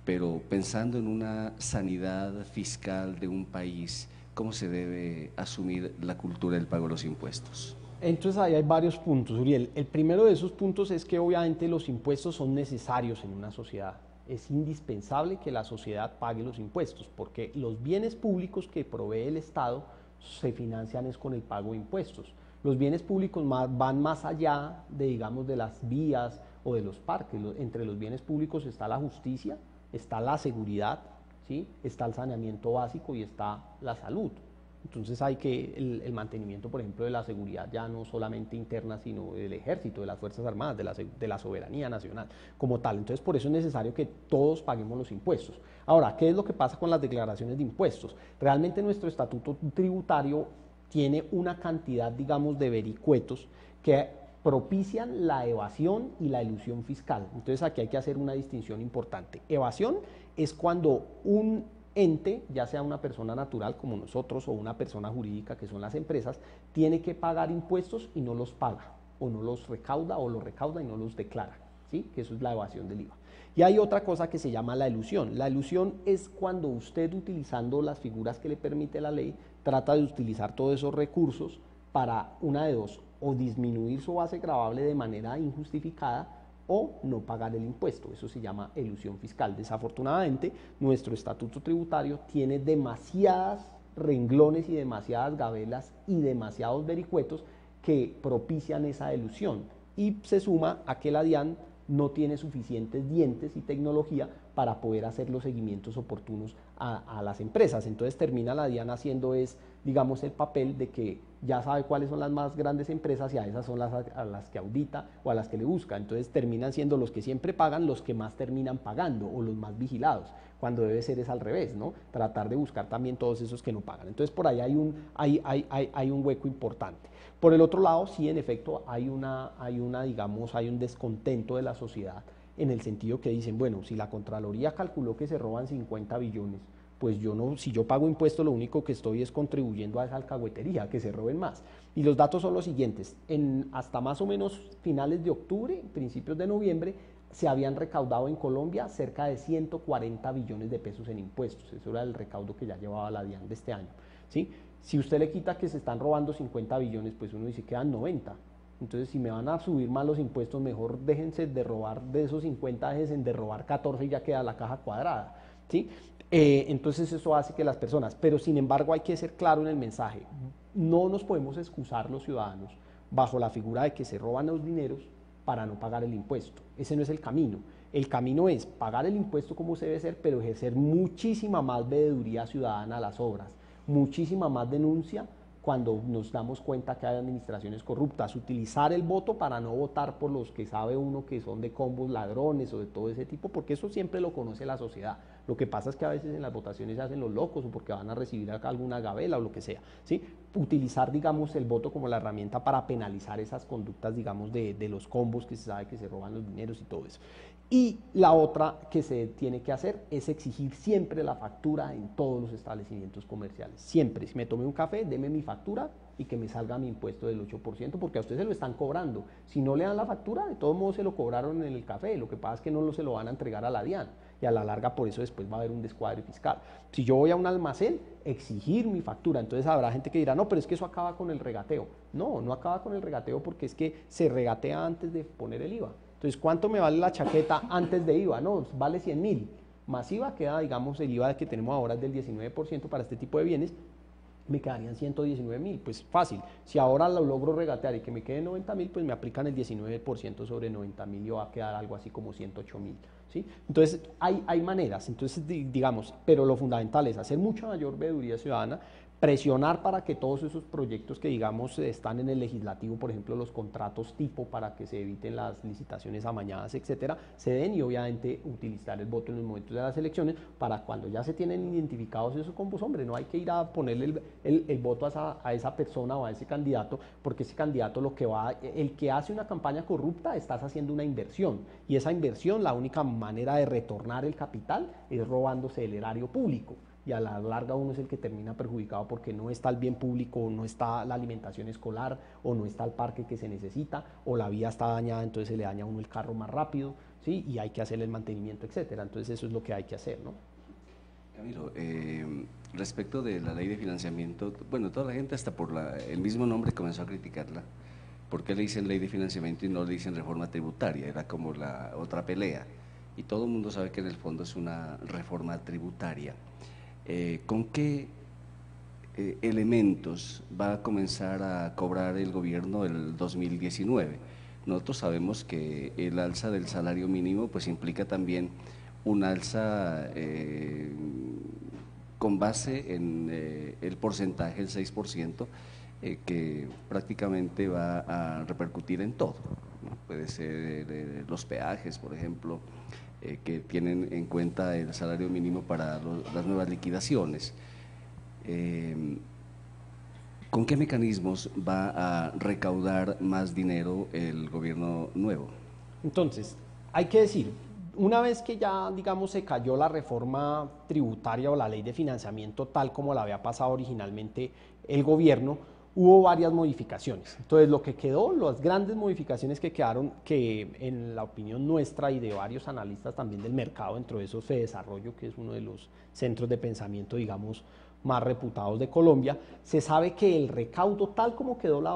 Pero pensando en una sanidad fiscal de un país, ¿cómo se debe asumir la cultura del pago de los impuestos? Entonces ahí hay varios puntos, Uriel. El primero de esos puntos es que obviamente los impuestos son necesarios en una sociedad. Es indispensable que la sociedad pague los impuestos, porque los bienes públicos que provee el Estado se financian es con el pago de impuestos. Los bienes públicos van más allá de, digamos, de las vías o de los parques. Entre los bienes públicos está la justicia, está la seguridad, ¿sí? Está el saneamiento básico y está la salud. Entonces hay que el mantenimiento, por ejemplo, de la seguridad ya no solamente interna, sino del ejército, de las Fuerzas Armadas, de la soberanía nacional como tal. Entonces por eso es necesario que todos paguemos los impuestos. Ahora, ¿qué es lo que pasa con las declaraciones de impuestos? Realmente nuestro estatuto tributario tiene una cantidad, digamos, de vericuetos que propician la evasión y la elusión fiscal. Entonces aquí hay que hacer una distinción importante. Evasión es cuando un ente, ya sea una persona natural como nosotros o una persona jurídica que son las empresas, tiene que pagar impuestos y no los paga, o no los recauda, o los recauda y no los declara, ¿sí? Que eso es la evasión del IVA. Y hay otra cosa que se llama la elusión. La elusión es cuando usted, utilizando las figuras que le permite la ley, trata de utilizar todos esos recursos para una de dos: o disminuir su base gravable de manera injustificada, o no pagar el impuesto. Eso se llama elusión fiscal. Desafortunadamente, nuestro estatuto tributario tiene demasiadas renglones y demasiadas gabelas y demasiados vericuetos que propician esa elusión, y se suma a que la DIAN no tiene suficientes dientes y tecnología para poder hacer los seguimientos oportunos a las empresas. Entonces termina la DIAN haciendo digamos, el papel de que ya sabe cuáles son las más grandes empresas y a esas son a las que audita o a las que le busca. Entonces terminan siendo los que siempre pagan los que más terminan pagando, o los más vigilados, cuando debe ser es al revés, ¿no? Tratar de buscar también todos esos que no pagan. Entonces por ahí hay un hueco importante. Por el otro lado, sí, en efecto, hay un descontento de la sociedad, en el sentido que dicen, bueno, si la Contraloría calculó que se roban 50 billones, pues si yo pago impuestos, lo único que estoy es contribuyendo a esa alcahuetería, que se roben más. Y los datos son los siguientes: hasta más o menos finales de octubre, principios de noviembre, se habían recaudado en Colombia cerca de 140 billones de pesos en impuestos. Eso era el recaudo que ya llevaba la DIAN de este año, ¿sí? Si usted le quita que se están robando 50 billones, pues uno dice, quedan 90. Entonces, si me van a subir más los impuestos, mejor déjense de robar de esos 50, déjense de robar 14 y ya queda la caja cuadrada, ¿sí? Entonces eso hace que las personas, pero sin embargo hay que ser claro en el mensaje: no nos podemos excusar los ciudadanos bajo la figura de que se roban los dineros para no pagar el impuesto. Ese no es el camino. El camino es pagar el impuesto como se debe ser, pero ejercer muchísima más veeduría ciudadana a las obras, muchísima más denuncia cuando nos damos cuenta que hay administraciones corruptas, utilizar el voto para no votar por los que sabe uno que son de combos ladrones o de todo ese tipo, porque eso siempre lo conoce la sociedad. Lo que pasa es que a veces en las votaciones se hacen los locos, o porque van a recibir acá alguna gabela o lo que sea, ¿sí? Utilizar, digamos, el voto como la herramienta para penalizar esas conductas, digamos, de los combos que se sabe que se roban los dineros y todo eso. Y la otra que se tiene que hacer es exigir siempre la factura en todos los establecimientos comerciales. Siempre, si me tomé un café, deme mi factura y que me salga mi impuesto del 8%, porque a usted se lo están cobrando. Si no le dan la factura, de todos modos se lo cobraron en el café. Lo que pasa es que no se lo van a entregar a la DIAN, y a la larga por eso después va a haber un descuadre fiscal. Si yo voy a un almacén, exigir mi factura. Entonces habrá gente que dirá, no, pero es que eso acaba con el regateo. No, no acaba con el regateo, porque es que se regatea antes de poner el IVA. Entonces, ¿cuánto me vale la chaqueta antes de IVA? No, vale 100.000. Más IVA queda, digamos, el IVA que tenemos ahora es del 19% para este tipo de bienes, me quedarían 119.000. Pues fácil. Si ahora lo logro regatear y que me quede 90.000, pues me aplican el 19% sobre 90.000 y va a quedar algo así como 108.000. ¿Sí? Entonces, hay maneras. Entonces, digamos, pero lo fundamental es hacer mucha mayor veeduría ciudadana, presionar para que todos esos proyectos que, digamos, están en el legislativo, por ejemplo, los contratos tipo para que se eviten las licitaciones amañadas, etcétera, se den, y obviamente utilizar el voto en los momentos de las elecciones para cuando ya se tienen identificados esos combos. Hombre, no hay que ir a ponerle el voto a esa persona o a ese candidato, porque ese candidato el que hace una campaña corrupta, estás haciendo una inversión, y esa inversión, la única manera de retornar el capital es robándose el erario público. Y a la larga uno es el que termina perjudicado, porque no está el bien público, o no está la alimentación escolar, o no está el parque que se necesita, o la vía está dañada, entonces se le daña a uno el carro más rápido, ¿sí? Y hay que hacerle el mantenimiento, etcétera. Entonces eso es lo que hay que hacer, ¿no? Camilo, respecto de la ley de financiamiento, bueno, toda la gente hasta por el mismo nombre comenzó a criticarla. ¿Por qué le dicen ley de financiamiento y no le dicen reforma tributaria? Era como la otra pelea. Y todo el mundo sabe que en el fondo es una reforma tributaria. ¿Con qué elementos va a comenzar a cobrar el gobierno el 2019? Nosotros sabemos que el alza del salario mínimo pues implica también un alza con base en el porcentaje, el 6%, que prácticamente va a repercutir en todo, ¿no? Puede ser los peajes, por ejemplo, que tienen en cuenta el salario mínimo para las nuevas liquidaciones. ¿Con qué mecanismos va a recaudar más dinero el gobierno nuevo? Entonces, hay que decir, una vez que ya, digamos, se cayó la reforma tributaria o la ley de financiamiento tal como la había pasado originalmente el gobierno, hubo varias modificaciones. Entonces, lo que quedó, las grandes modificaciones que quedaron, que en la opinión nuestra y de varios analistas también del mercado, dentro de esos Fedesarrollo, que es uno de los centros de pensamiento, digamos, más reputados de Colombia, se sabe que el recaudo, tal como quedó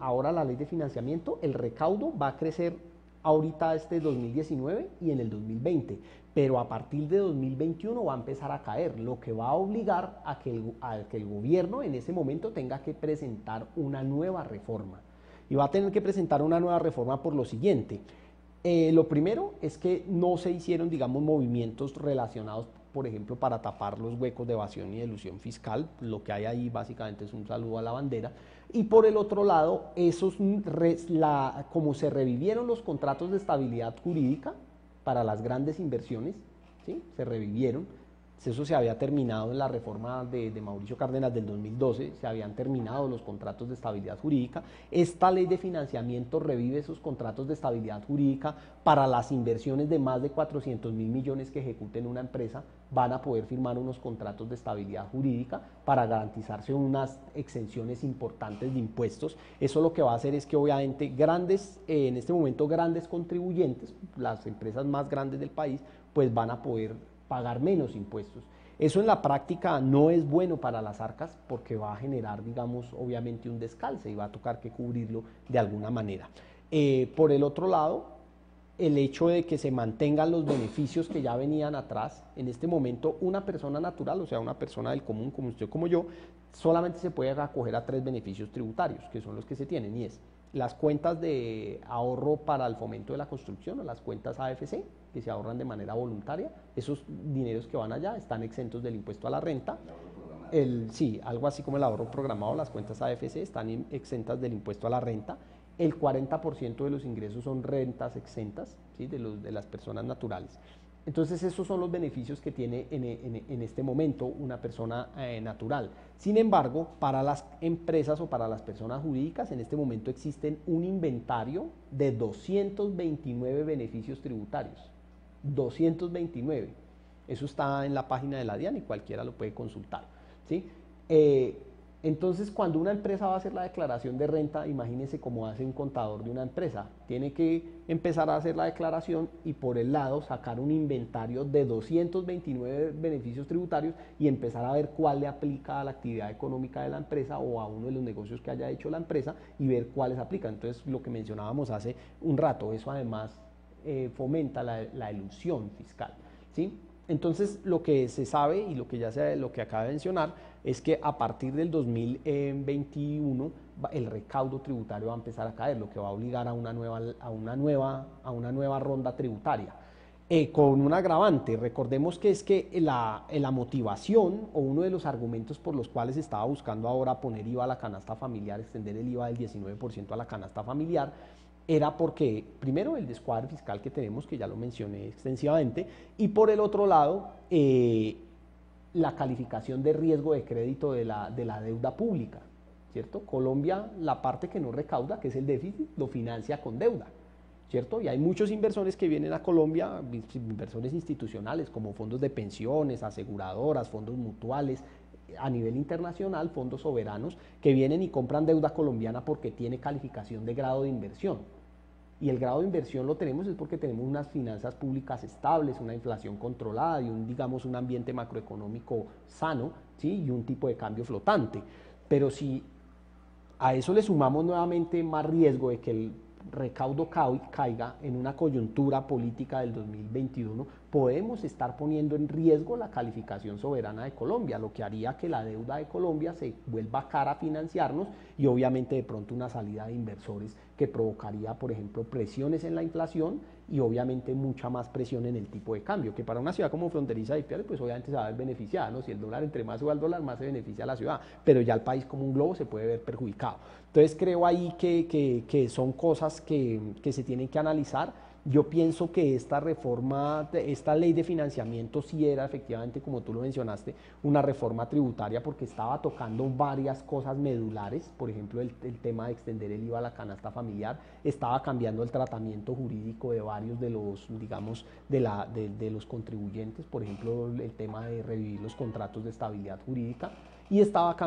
ahora la ley de financiamiento, el recaudo va a crecer ahorita 2019 y en el 2020, pero a partir de 2021 va a empezar a caer, lo que va a obligar a que el gobierno en ese momento tenga que presentar una nueva reforma. Y va a tener que presentar una nueva reforma por lo siguiente. Lo primero es que no se hicieron, digamos, movimientos relacionados, por ejemplo, para tapar los huecos de evasión y elusión fiscal. Lo que hay ahí básicamente es un saludo a la bandera. Y por el otro lado, como se revivieron los contratos de estabilidad jurídica para las grandes inversiones, ¿sí? Se revivieron. Eso se había terminado en la reforma de Mauricio Cárdenas del 2012, se habían terminado los contratos de estabilidad jurídica. Esta ley de financiamiento revive esos contratos de estabilidad jurídica para las inversiones de más de 400.000 millones que ejecuten una empresa. Van a poder firmar unos contratos de estabilidad jurídica para garantizarse unas exenciones importantes de impuestos. Eso lo que va a hacer es que obviamente en este momento grandes contribuyentes, las empresas más grandes del país, pues van a poder pagar menos impuestos. Eso en la práctica no es bueno para las arcas porque va a generar, digamos, obviamente un descalce y va a tocar que cubrirlo de alguna manera. Por el otro lado, el hecho de que se mantengan los beneficios que ya venían atrás, en este momento una persona natural, o sea, una persona del común como usted, como yo, solamente se puede acoger a 3 beneficios tributarios, que son los que se tienen, y es las cuentas de ahorro para el fomento de la construcción o las cuentas AFC, que se ahorran de manera voluntaria. Esos dineros que van allá están exentos del impuesto a la renta. Sí, algo así como el ahorro programado, las cuentas AFC están exentas del impuesto a la renta. El 40% de los ingresos son rentas exentas, ¿sí? de las personas naturales. Entonces esos son los beneficios que tiene en este momento una persona natural. Sin embargo, para las empresas o para las personas jurídicas, en este momento existen un inventario de 229 beneficios tributarios. 229. Eso está en la página de la DIAN y cualquiera lo puede consultar, ¿sí? Entonces, cuando una empresa va a hacer la declaración de renta, imagínense cómo hace un contador de una empresa. Tiene que empezar a hacer la declaración y por el lado sacar un inventario de 229 beneficios tributarios y empezar a ver cuál le aplica a la actividad económica de la empresa o a uno de los negocios que haya hecho la empresa y ver cuáles aplican. Entonces, lo que mencionábamos hace un rato, eso además fomenta la elusión fiscal, ¿sí? Entonces, lo que se sabe y lo que acaba de mencionar es que a partir del 2021 el recaudo tributario va a empezar a caer, lo que va a obligar a una nueva ronda tributaria. Con un agravante, recordemos que es que la motivación o uno de los argumentos por los cuales se estaba buscando ahora poner IVA a la canasta familiar, extender el IVA del 19% a la canasta familiar, era porque, primero, el descuadre fiscal que tenemos, que ya lo mencioné extensivamente, y por el otro lado, la calificación de riesgo de crédito de la deuda pública, ¿cierto? Colombia, la parte que no recauda, que es el déficit, lo financia con deuda, ¿cierto? Y hay muchos inversores que vienen a Colombia, inversores institucionales como fondos de pensiones, aseguradoras, fondos mutuales, a nivel internacional, fondos soberanos, que vienen y compran deuda colombiana porque tiene calificación de grado de inversión. Y el grado de inversión lo tenemos es porque tenemos unas finanzas públicas estables, una inflación controlada y digamos, un ambiente macroeconómico sano, ¿sí? Y un tipo de cambio flotante. Pero si a eso le sumamos nuevamente más riesgo de que el recaudo caiga en una coyuntura política del 2021, podemos estar poniendo en riesgo la calificación soberana de Colombia, lo que haría que la deuda de Colombia se vuelva cara a financiarnos y obviamente de pronto una salida de inversores que provocaría, por ejemplo, presiones en la inflación y obviamente mucha más presión en el tipo de cambio, que para una ciudad como fronteriza de Ipiales, pues obviamente se va a ver beneficiada, ¿no? Si el dólar, entre más sube el dólar, más se beneficia a la ciudad, pero ya el país como un globo se puede ver perjudicado. Entonces creo ahí que son cosas que se tienen que analizar. Yo pienso que esta reforma, esta ley de financiamiento sí era efectivamente, como tú lo mencionaste, una reforma tributaria porque estaba tocando varias cosas medulares, por ejemplo, el tema de extender el IVA a la canasta familiar, estaba cambiando el tratamiento jurídico de varios de los, digamos, de los contribuyentes, por ejemplo, el tema de revivir los contratos de estabilidad jurídica, y estaba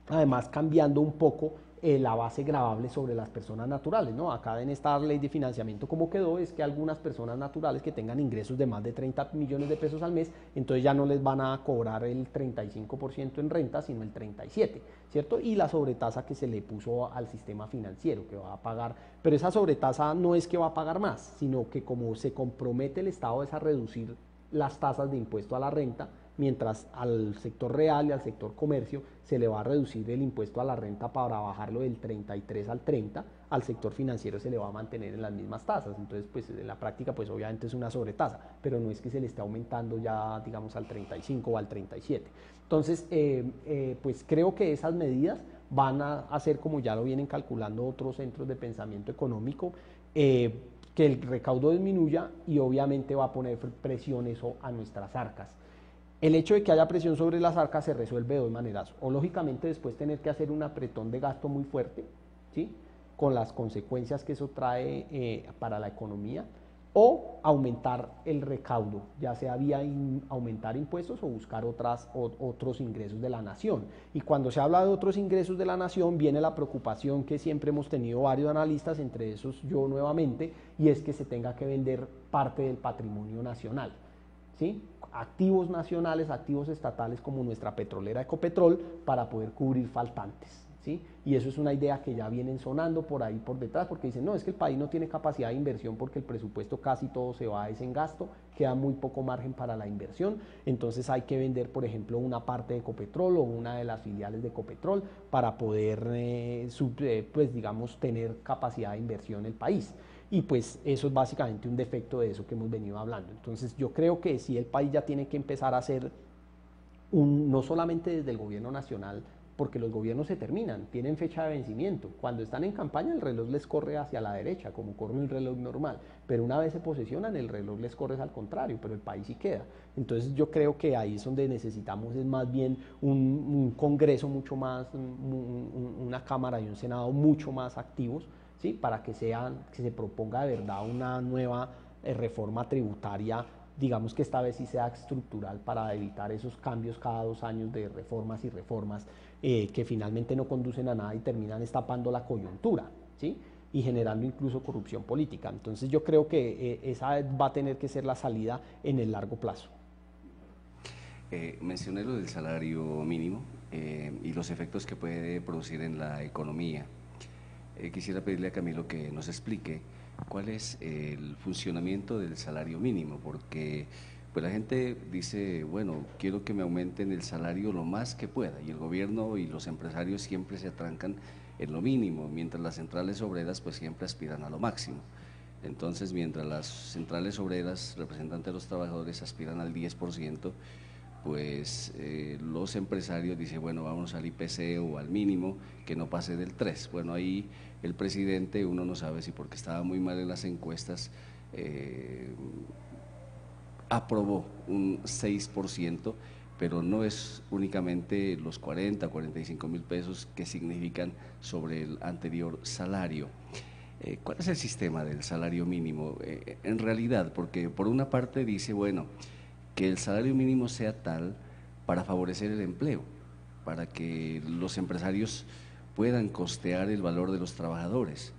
además cambiando un poco la base gravable sobre las personas naturales, ¿no? Acá en esta ley de financiamiento como quedó es que algunas personas naturales que tengan ingresos de más de 30 millones de pesos al mes, entonces ya no les van a cobrar el 35% en renta, sino el 37%, ¿cierto? Y la sobretasa que se le puso al sistema financiero, que va a pagar, pero esa sobretasa no es que va a pagar más, sino que como se compromete el Estado es a reducir las tasas de impuesto a la renta, mientras al sector real y al sector comercio se le va a reducir el impuesto a la renta para bajarlo del 33 al 30, al sector financiero se le va a mantener en las mismas tasas. Entonces, pues en la práctica, pues obviamente es una sobretasa, pero no es que se le esté aumentando ya, digamos, al 35 o al 37. Entonces, pues creo que esas medidas van a hacer, como ya lo vienen calculando otros centros de pensamiento económico, que el recaudo disminuya y obviamente va a poner presión eso a nuestras arcas. El hecho de que haya presión sobre las arcas se resuelve de dos maneras, o lógicamente después tener que hacer un apretón de gasto muy fuerte, ¿sí? Con las consecuencias que eso trae para la economía, o aumentar el recaudo, ya sea vía aumentar impuestos o buscar otros ingresos de la nación. Y cuando se habla de otros ingresos de la nación, viene la preocupación que siempre hemos tenido varios analistas, entre esos yo nuevamente, y es que se tenga que vender parte del patrimonio nacional, ¿sí? Activos nacionales, activos estatales como nuestra petrolera Ecopetrol para poder cubrir faltantes, ¿sí? Y eso es una idea que ya vienen sonando por ahí por detrás porque dicen, no, es que el país no tiene capacidad de inversión porque el presupuesto casi todo se va a ese en gasto, queda muy poco margen para la inversión, entonces hay que vender, por ejemplo, una parte de Ecopetrol o una de las filiales de Ecopetrol para poder, pues digamos, tener capacidad de inversión en el país. Y pues eso es básicamente un defecto de eso que hemos venido hablando. Entonces yo creo que sí el país ya tiene que empezar a hacer no solamente desde el gobierno nacional, porque los gobiernos se terminan, tienen fecha de vencimiento. Cuando están en campaña el reloj les corre hacia la derecha, como corre un reloj normal, pero una vez se posesionan el reloj les corre al contrario, pero el país sí queda. Entonces yo creo que ahí es donde necesitamos es más bien un Congreso mucho más, una Cámara y un Senado mucho más activos, ¿sí? Para que se proponga de verdad una nueva reforma tributaria, digamos que esta vez sí sea estructural para evitar esos cambios cada 2 años de reformas y reformas que finalmente no conducen a nada y terminan estapando la coyuntura, ¿sí? Y generando incluso corrupción política. Entonces yo creo que esa va a tener que ser la salida en el largo plazo. Mencioné lo del salario mínimo y los efectos que puede producir en la economía. Quisiera pedirle a Camilo que nos explique cuál es el funcionamiento del salario mínimo, porque pues la gente dice, bueno, quiero que me aumenten el salario lo más que pueda, y el gobierno y los empresarios siempre se atrancan en lo mínimo, mientras las centrales obreras pues siempre aspiran a lo máximo. Entonces, mientras las centrales obreras, representantes de los trabajadores, aspiran al 10%, pues los empresarios dicen, bueno, vamos al IPC o al mínimo, que no pase del 3%. Bueno, ahí el presidente, uno no sabe si porque estaba muy mal en las encuestas, aprobó un 6%, pero no es únicamente los 40, 45 mil pesos que significan sobre el anterior salario. ¿Cuál es el sistema del salario mínimo en realidad? Porque por una parte dice, bueno, que el salario mínimo sea tal para favorecer el empleo, para que los empresarios puedan costear el valor de los trabajadores.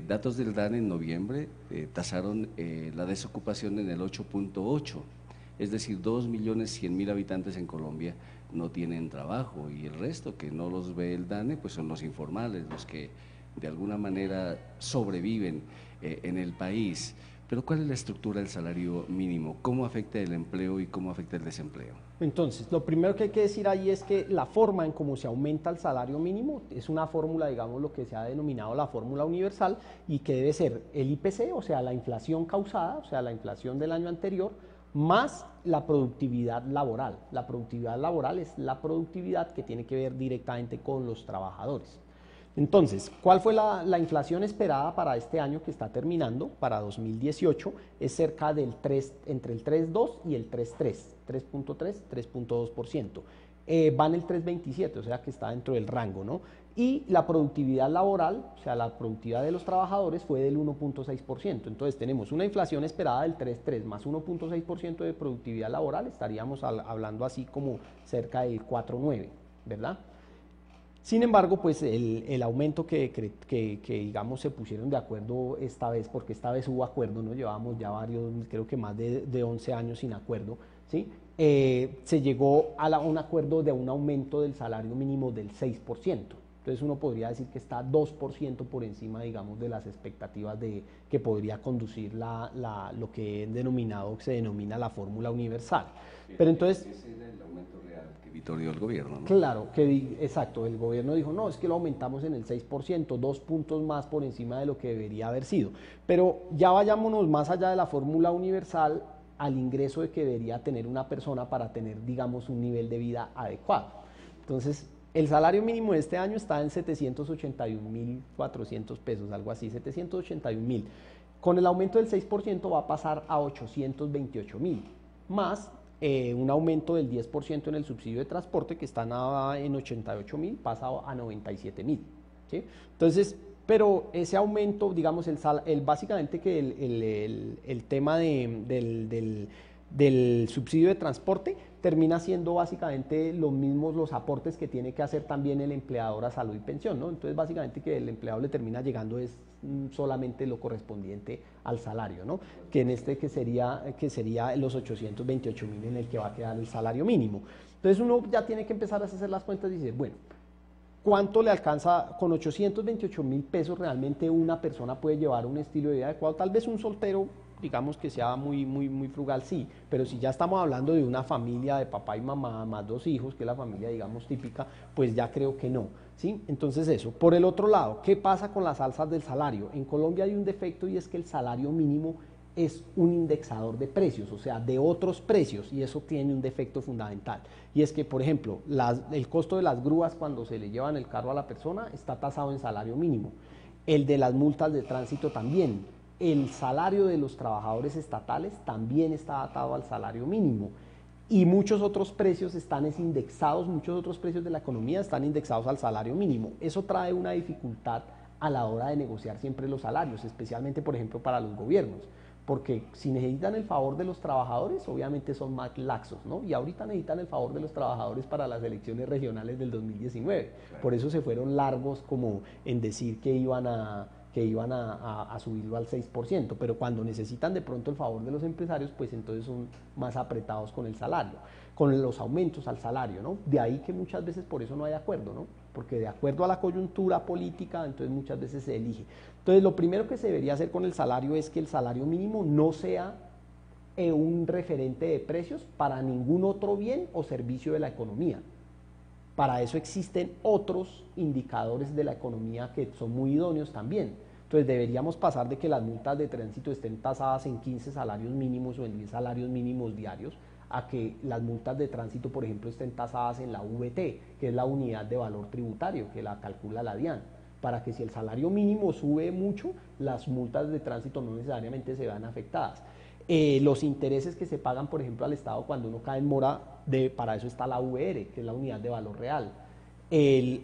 Datos del DANE en noviembre tasaron la desocupación en el 8.8, es decir, 2.100.000 habitantes en Colombia no tienen trabajo, y el resto que no los ve el DANE pues son los informales, los que de alguna manera sobreviven en el país. Pero ¿cuál es la estructura del salario mínimo? ¿Cómo afecta el empleo y cómo afecta el desempleo? Entonces, lo primero que hay que decir ahí es que la forma en cómo se aumenta el salario mínimo es una fórmula, digamos, lo que se ha denominado la fórmula universal, y que debe ser el IPC, o sea, la inflación causada, o sea, la inflación del año anterior, más la productividad laboral. La productividad laboral es la productividad que tiene que ver directamente con los trabajadores. Entonces, ¿cuál fue la inflación esperada para este año que está terminando, para 2018? Es cerca del 3, entre el 3,2 y el 3,3, 3,3, 3,2%. Va en el 3,27, o sea que está dentro del rango, ¿no? Y la productividad laboral, o sea, la productividad de los trabajadores fue del 1,6%. Entonces tenemos una inflación esperada del 3,3 más 1,6% de productividad laboral, estaríamos hablando así como cerca del 4,9, ¿verdad? Sin embargo, pues el aumento que digamos se pusieron de acuerdo esta vez, porque esta vez hubo acuerdo, ¿no? Llevábamos ya varios, creo que más de 11 años sin acuerdo, ¿sí? Se llegó a un acuerdo de un aumento del salario mínimo del 6%. Entonces uno podría decir que está 2% por encima, digamos, de las expectativas que podría conducir lo que se denomina la fórmula universal. Pero entonces... Ese era el aumento real que vitorió el gobierno, ¿no? Claro, exacto, el gobierno dijo, no, es que lo aumentamos en el 6%, 2 puntos más por encima de lo que debería haber sido. Pero ya vayámonos más allá de la fórmula universal al ingreso de que debería tener una persona para tener, digamos, un nivel de vida adecuado. Entonces, el salario mínimo de este año está en 781.400 pesos, algo así, 781.000. Con el aumento del 6% va a pasar a 828.000, más un aumento del 10% en el subsidio de transporte, que está en 88.000, pasa a 97.000, ¿sí? Entonces, pero ese aumento, digamos, básicamente que el tema del subsidio de transporte termina siendo básicamente los aportes que tiene que hacer también el empleador a salud y pensión, ¿no? Entonces básicamente que el empleado le termina llegando es solamente lo correspondiente al salario, ¿no? Que en que sería los 828.000 en el que va a quedar el salario mínimo. Entonces uno ya tiene que empezar a hacer las cuentas y dice, bueno, ¿cuánto le alcanza? Con 828.000 pesos realmente una persona puede llevar un estilo de vida adecuado. Tal vez un soltero, digamos que sea muy frugal, sí, pero si ya estamos hablando de una familia de papá y mamá más 2 hijos, que es la familia, digamos, típica, pues ya creo que no, ¿sí? Entonces eso. Por el otro lado, ¿qué pasa con las alzas del salario? En Colombia hay un defecto y es que el salario mínimo es un indexador de precios, o sea, de otros precios, y eso tiene un defecto fundamental. Y es que, por ejemplo, el costo de las grúas cuando se le llevan el carro a la persona está tasado en salario mínimo. El de las multas de tránsito también. El salario de los trabajadores estatales también está atado al salario mínimo. Y muchos otros precios muchos otros precios de la economía están indexados al salario mínimo. Eso trae una dificultad a la hora de negociar siempre los salarios, especialmente, por ejemplo, para los gobiernos. Porque si necesitan el favor de los trabajadores, obviamente son más laxos, ¿no? Y ahorita necesitan el favor de los trabajadores para las elecciones regionales del 2019. Por eso se fueron largos como en decir que iban a subirlo al 6%, pero cuando necesitan de pronto el favor de los empresarios, pues entonces son más apretados con el salario, con los aumentos al salario, ¿no? De ahí que muchas veces por eso no hay acuerdo, ¿no? Porque de acuerdo a la coyuntura política, entonces muchas veces se elige. Entonces lo primero que se debería hacer con el salario es que el salario mínimo no sea un referente de precios para ningún otro bien o servicio de la economía. Para eso existen otros indicadores de la economía que son muy idóneos también. Entonces deberíamos pasar de que las multas de tránsito estén tasadas en 15 salarios mínimos o en 10 salarios mínimos diarios, a que las multas de tránsito, por ejemplo, estén tasadas en la VT, que es la unidad de valor tributario, que la calcula la DIAN, para que si el salario mínimo sube mucho, las multas de tránsito no necesariamente se vean afectadas. Los intereses que se pagan, por ejemplo, al Estado cuando uno cae en mora, para eso está la VR, que es la unidad de valor real.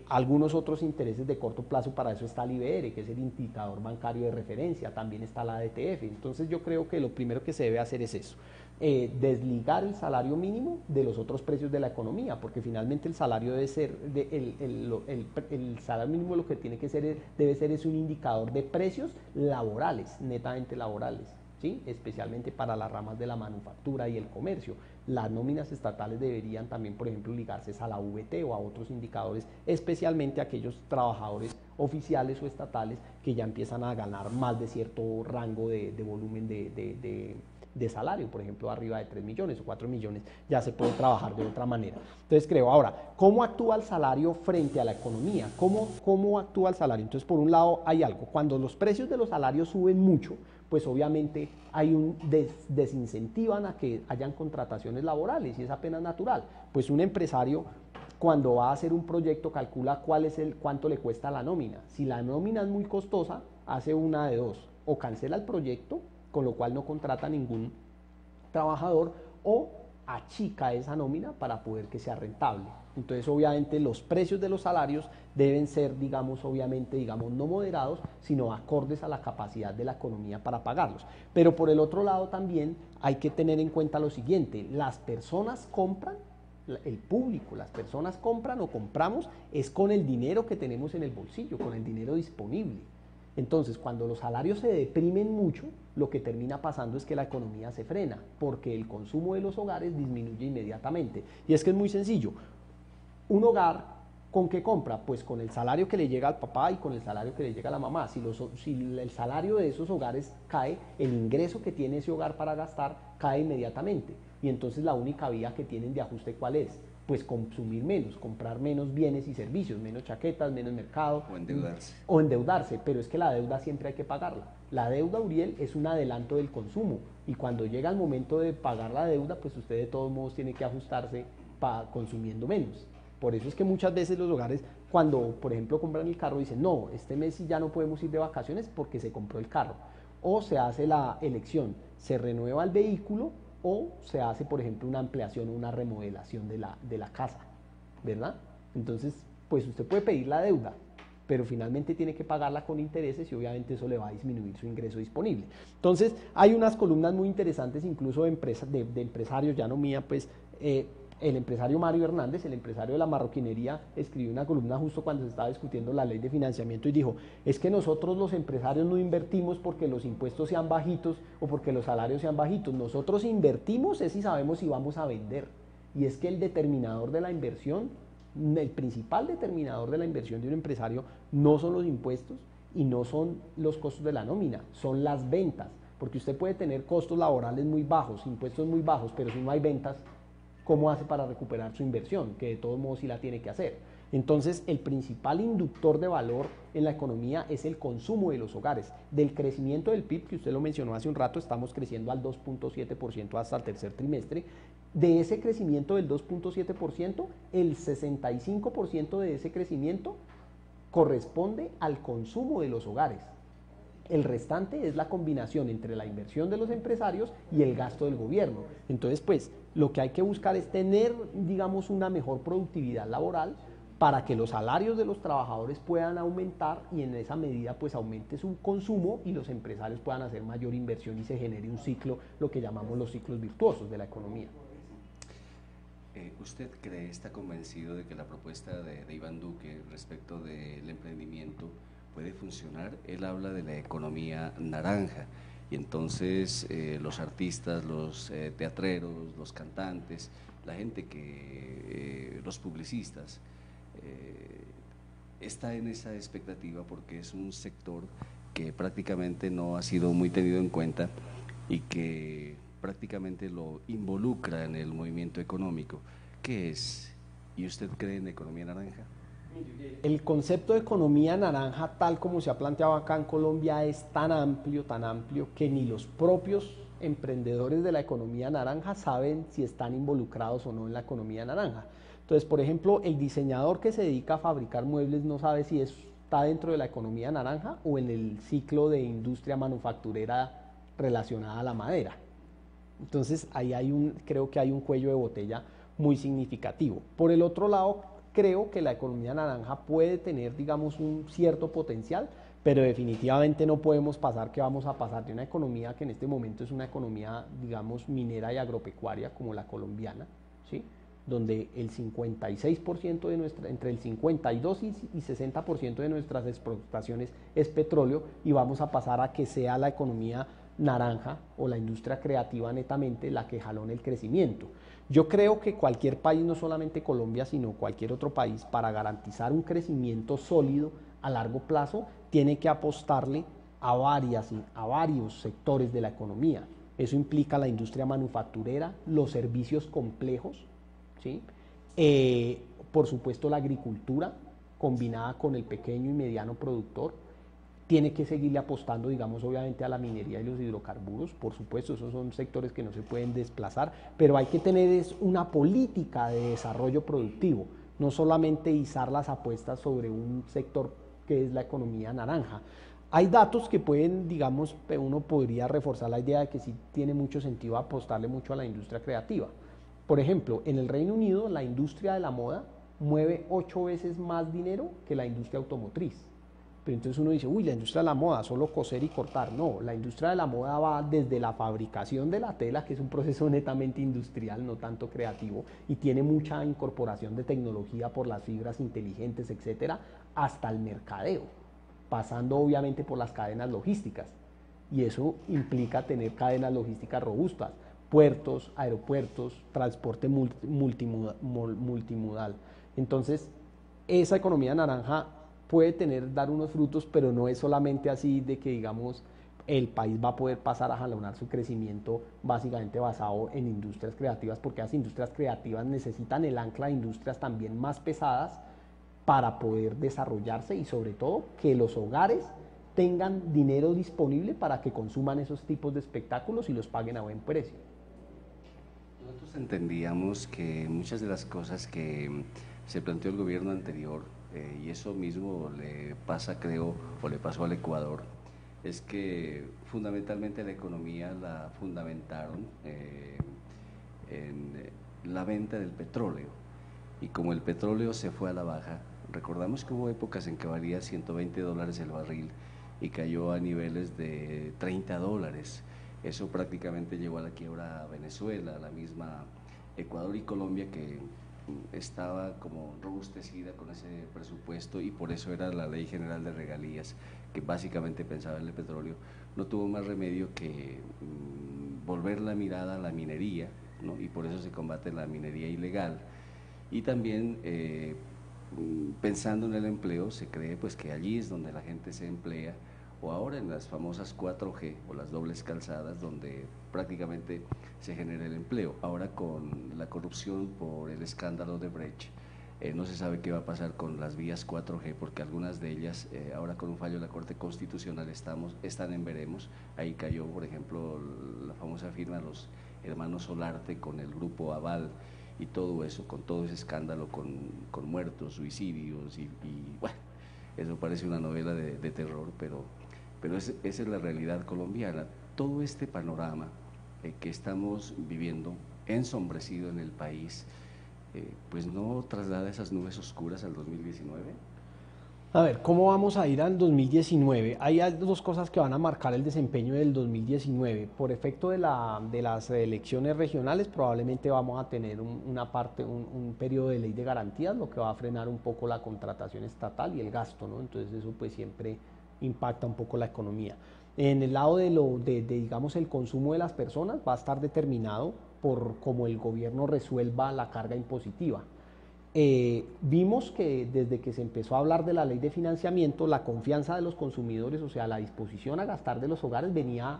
Algunos otros intereses de corto plazo, para eso está el IBR, que es el indicador bancario de referencia, también está la DTF. Entonces yo creo que lo primero que se debe hacer es eso, desligar el salario mínimo de los otros precios de la economía, porque finalmente el salario debe ser, el salario mínimo lo que tiene que ser, debe ser es un indicador de precios laborales, netamente laborales, ¿sí? Especialmente para las ramas de la manufactura y el comercio. Las nóminas estatales deberían también, por ejemplo, ligarse a la VT o a otros indicadores, especialmente aquellos trabajadores oficiales o estatales que ya empiezan a ganar más de cierto rango de volumen de salario, por ejemplo, arriba de 3 millones o 4 millones, ya se puede trabajar de otra manera. Entonces creo, ahora, ¿cómo actúa el salario frente a la economía? ¿Cómo actúa el salario? Entonces, por un lado, hay algo, cuando los precios de los salarios suben mucho, pues obviamente desincentivan a que hayan contrataciones laborales, y es apenas natural. Pues un empresario cuando va a hacer un proyecto calcula cuánto le cuesta la nómina. Si la nómina es muy costosa, hace una de dos, o cancela el proyecto, con lo cual no contrata ningún trabajador, o achica esa nómina para poder que sea rentable. Entonces, obviamente, los precios de los salarios deben ser, digamos, obviamente, digamos, no moderados, sino acordes a la capacidad de la economía para pagarlos. Pero por el otro lado también hay que tener en cuenta lo siguiente: las personas compran, el público, las personas compran o compramos es con el dinero que tenemos en el bolsillo, con el dinero disponible. Entonces, cuando los salarios se deprimen mucho, lo que termina pasando es que la economía se frena, porque el consumo de los hogares disminuye inmediatamente. Y es que es muy sencillo. Un hogar, ¿con qué compra? Pues con el salario que le llega al papá y con el salario que le llega a la mamá. Si el salario de esos hogares cae, el ingreso que tiene ese hogar para gastar cae inmediatamente. Y entonces la única vía que tienen de ajuste, ¿cuál es? Pues consumir menos, comprar menos bienes y servicios, menos chaquetas, menos mercado. O endeudarse. O endeudarse, pero es que la deuda siempre hay que pagarla. La deuda, Uriel, es un adelanto del consumo, y cuando llega el momento de pagar la deuda, pues usted de todos modos tiene que ajustarse consumiendo menos. Por eso es que muchas veces los hogares, cuando por ejemplo compran el carro, dicen: no, este mes sí ya no podemos ir de vacaciones porque se compró el carro. O se hace la elección, se renueva el vehículo, o se hace, por ejemplo, una ampliación o una remodelación de la casa, ¿verdad? Entonces, pues usted puede pedir la deuda, pero finalmente tiene que pagarla con intereses, y obviamente eso le va a disminuir su ingreso disponible. Entonces, hay unas columnas muy interesantes, incluso de empresarios, ya no mía, pues, el empresario Mario Hernández, el empresario de la marroquinería, escribió una columna justo cuando se estaba discutiendo la ley de financiamiento, y dijo: es que nosotros los empresarios no invertimos porque los impuestos sean bajitos o porque los salarios sean bajitos, nosotros invertimos es si sabemos si vamos a vender. Y es que el determinador de la inversión, el principal determinador de la inversión de un empresario, no son los impuestos y no son los costos de la nómina, son las ventas, porque usted puede tener costos laborales muy bajos, impuestos muy bajos, pero si no hay ventas, ¿cómo hace para recuperar su inversión? Que de todos modos sí la tiene que hacer. Entonces, el principal inductor de valor en la economía es el consumo de los hogares. Del crecimiento del PIB, que usted lo mencionó hace un rato, estamos creciendo al 2.7% hasta el tercer trimestre. De ese crecimiento del 2.7%, el 65% de ese crecimiento corresponde al consumo de los hogares. El restante es la combinación entre la inversión de los empresarios y el gasto del gobierno. Entonces, pues, lo que hay que buscar es tener, digamos, una mejor productividad laboral para que los salarios de los trabajadores puedan aumentar, y en esa medida, pues, aumente su consumo y los empresarios puedan hacer mayor inversión y se genere un ciclo, lo que llamamos los ciclos virtuosos de la economía. ¿Usted cree, está convencido de que la propuesta de Iván Duque respecto del emprendimiento puede funcionar? Él habla de la economía naranja, y entonces los artistas, los teatreros, los cantantes, la gente los publicistas, está en esa expectativa porque es un sector que prácticamente no ha sido muy tenido en cuenta y que prácticamente lo involucra en el movimiento económico. ¿Qué es? ¿Y usted cree en la economía naranja? El concepto de economía naranja, tal como se ha planteado acá en Colombia, es tan amplio, que ni los propios emprendedores de la economía naranja saben si están involucrados o no en la economía naranja. Entonces, por ejemplo, el diseñador que se dedica a fabricar muebles no sabe si está dentro de la economía naranja o en el ciclo de industria manufacturera relacionada a la madera. Entonces, ahí creo que hay un cuello de botella muy significativo. Por el otro lado, creo que la economía naranja puede tener, digamos, un cierto potencial, pero definitivamente no podemos pasar, que vamos a pasar de una economía que en este momento es una economía, digamos, minera y agropecuaria como la colombiana, ¿sí?, donde el 56% entre el 52 y 60% de nuestras exportaciones es petróleo, y vamos a pasar a que sea la economía naranja o la industria creativa netamente la que jalone el crecimiento. Yo creo que cualquier país, no solamente Colombia, sino cualquier otro país, para garantizar un crecimiento sólido a largo plazo, tiene que apostarle a varios sectores de la economía. Eso implica la industria manufacturera, los servicios complejos, ¿sí?, por supuesto la agricultura combinada con el pequeño y mediano productor. Tiene que seguirle apostando, digamos, obviamente a la minería y los hidrocarburos, por supuesto, esos son sectores que no se pueden desplazar, pero hay que tener una política de desarrollo productivo, no solamente izar las apuestas sobre un sector que es la economía naranja. Hay datos que pueden, digamos, uno podría reforzar la idea de que sí tiene mucho sentido apostarle mucho a la industria creativa. Por ejemplo, en el Reino Unido la industria de la moda mueve 8 veces más dinero que la industria automotriz. Pero entonces uno dice, uy, la industria de la moda, solo coser y cortar. No, la industria de la moda va desde la fabricación de la tela, que es un proceso netamente industrial, no tanto creativo, y tiene mucha incorporación de tecnología por las fibras inteligentes, etcétera, hasta el mercadeo, pasando obviamente por las cadenas logísticas. Y eso implica tener cadenas logísticas robustas, puertos, aeropuertos, transporte multimodal. Entonces, esa economía naranja puede dar unos frutos, pero no es solamente así de que, digamos, el país va a poder pasar a jalonar su crecimiento básicamente basado en industrias creativas, porque las industrias creativas necesitan el ancla de industrias también más pesadas para poder desarrollarse y sobre todo que los hogares tengan dinero disponible para que consuman esos tipos de espectáculos y los paguen a buen precio. Nosotros entendíamos que muchas de las cosas que se planteó el gobierno anterior, y eso mismo le pasa, creo, o le pasó al Ecuador, es que fundamentalmente la economía la fundamentaron en la venta del petróleo. Y como el petróleo se fue a la baja, recordamos que hubo épocas en que valía $120 el barril y cayó a niveles de $30. Eso prácticamente llevó a la quiebra a Venezuela, a la misma Ecuador y Colombia, que estaba como robustecida con ese presupuesto, y por eso era la Ley General de Regalías, que básicamente pensaba en el petróleo. No tuvo más remedio que volver la mirada a la minería, ¿no? Y por eso se combate la minería ilegal. Y también pensando en el empleo, se cree pues que allí es donde la gente se emplea, o ahora en las famosas 4G o las dobles calzadas, donde prácticamente se genera el empleo. Ahora con la corrupción por el escándalo de Brecht, no se sabe qué va a pasar con las vías 4G, porque algunas de ellas, ahora con un fallo de la Corte Constitucional, están en veremos. Ahí cayó, por ejemplo, la famosa firma de los hermanos Solarte con el grupo Aval, y todo eso, con todo ese escándalo, con muertos, suicidios, y bueno, eso parece una novela de terror, pero esa es la realidad colombiana. Todo este panorama que estamos viviendo, ensombrecido en el país, pues no traslada esas nubes oscuras al 2019. A ver, ¿cómo vamos a ir al 2019? Hay dos cosas que van a marcar el desempeño del 2019. Por efecto de las elecciones regionales, probablemente vamos a tener un periodo de ley de garantías, lo que va a frenar un poco la contratación estatal y el gasto, ¿no? Entonces eso pues siempre impacta un poco la economía. En el lado digamos, el consumo de las personas va a estar determinado por cómo el gobierno resuelva la carga impositiva. Vimos que desde que se empezó a hablar de la ley de financiamiento, la confianza de los consumidores, o sea, la disposición a gastar de los hogares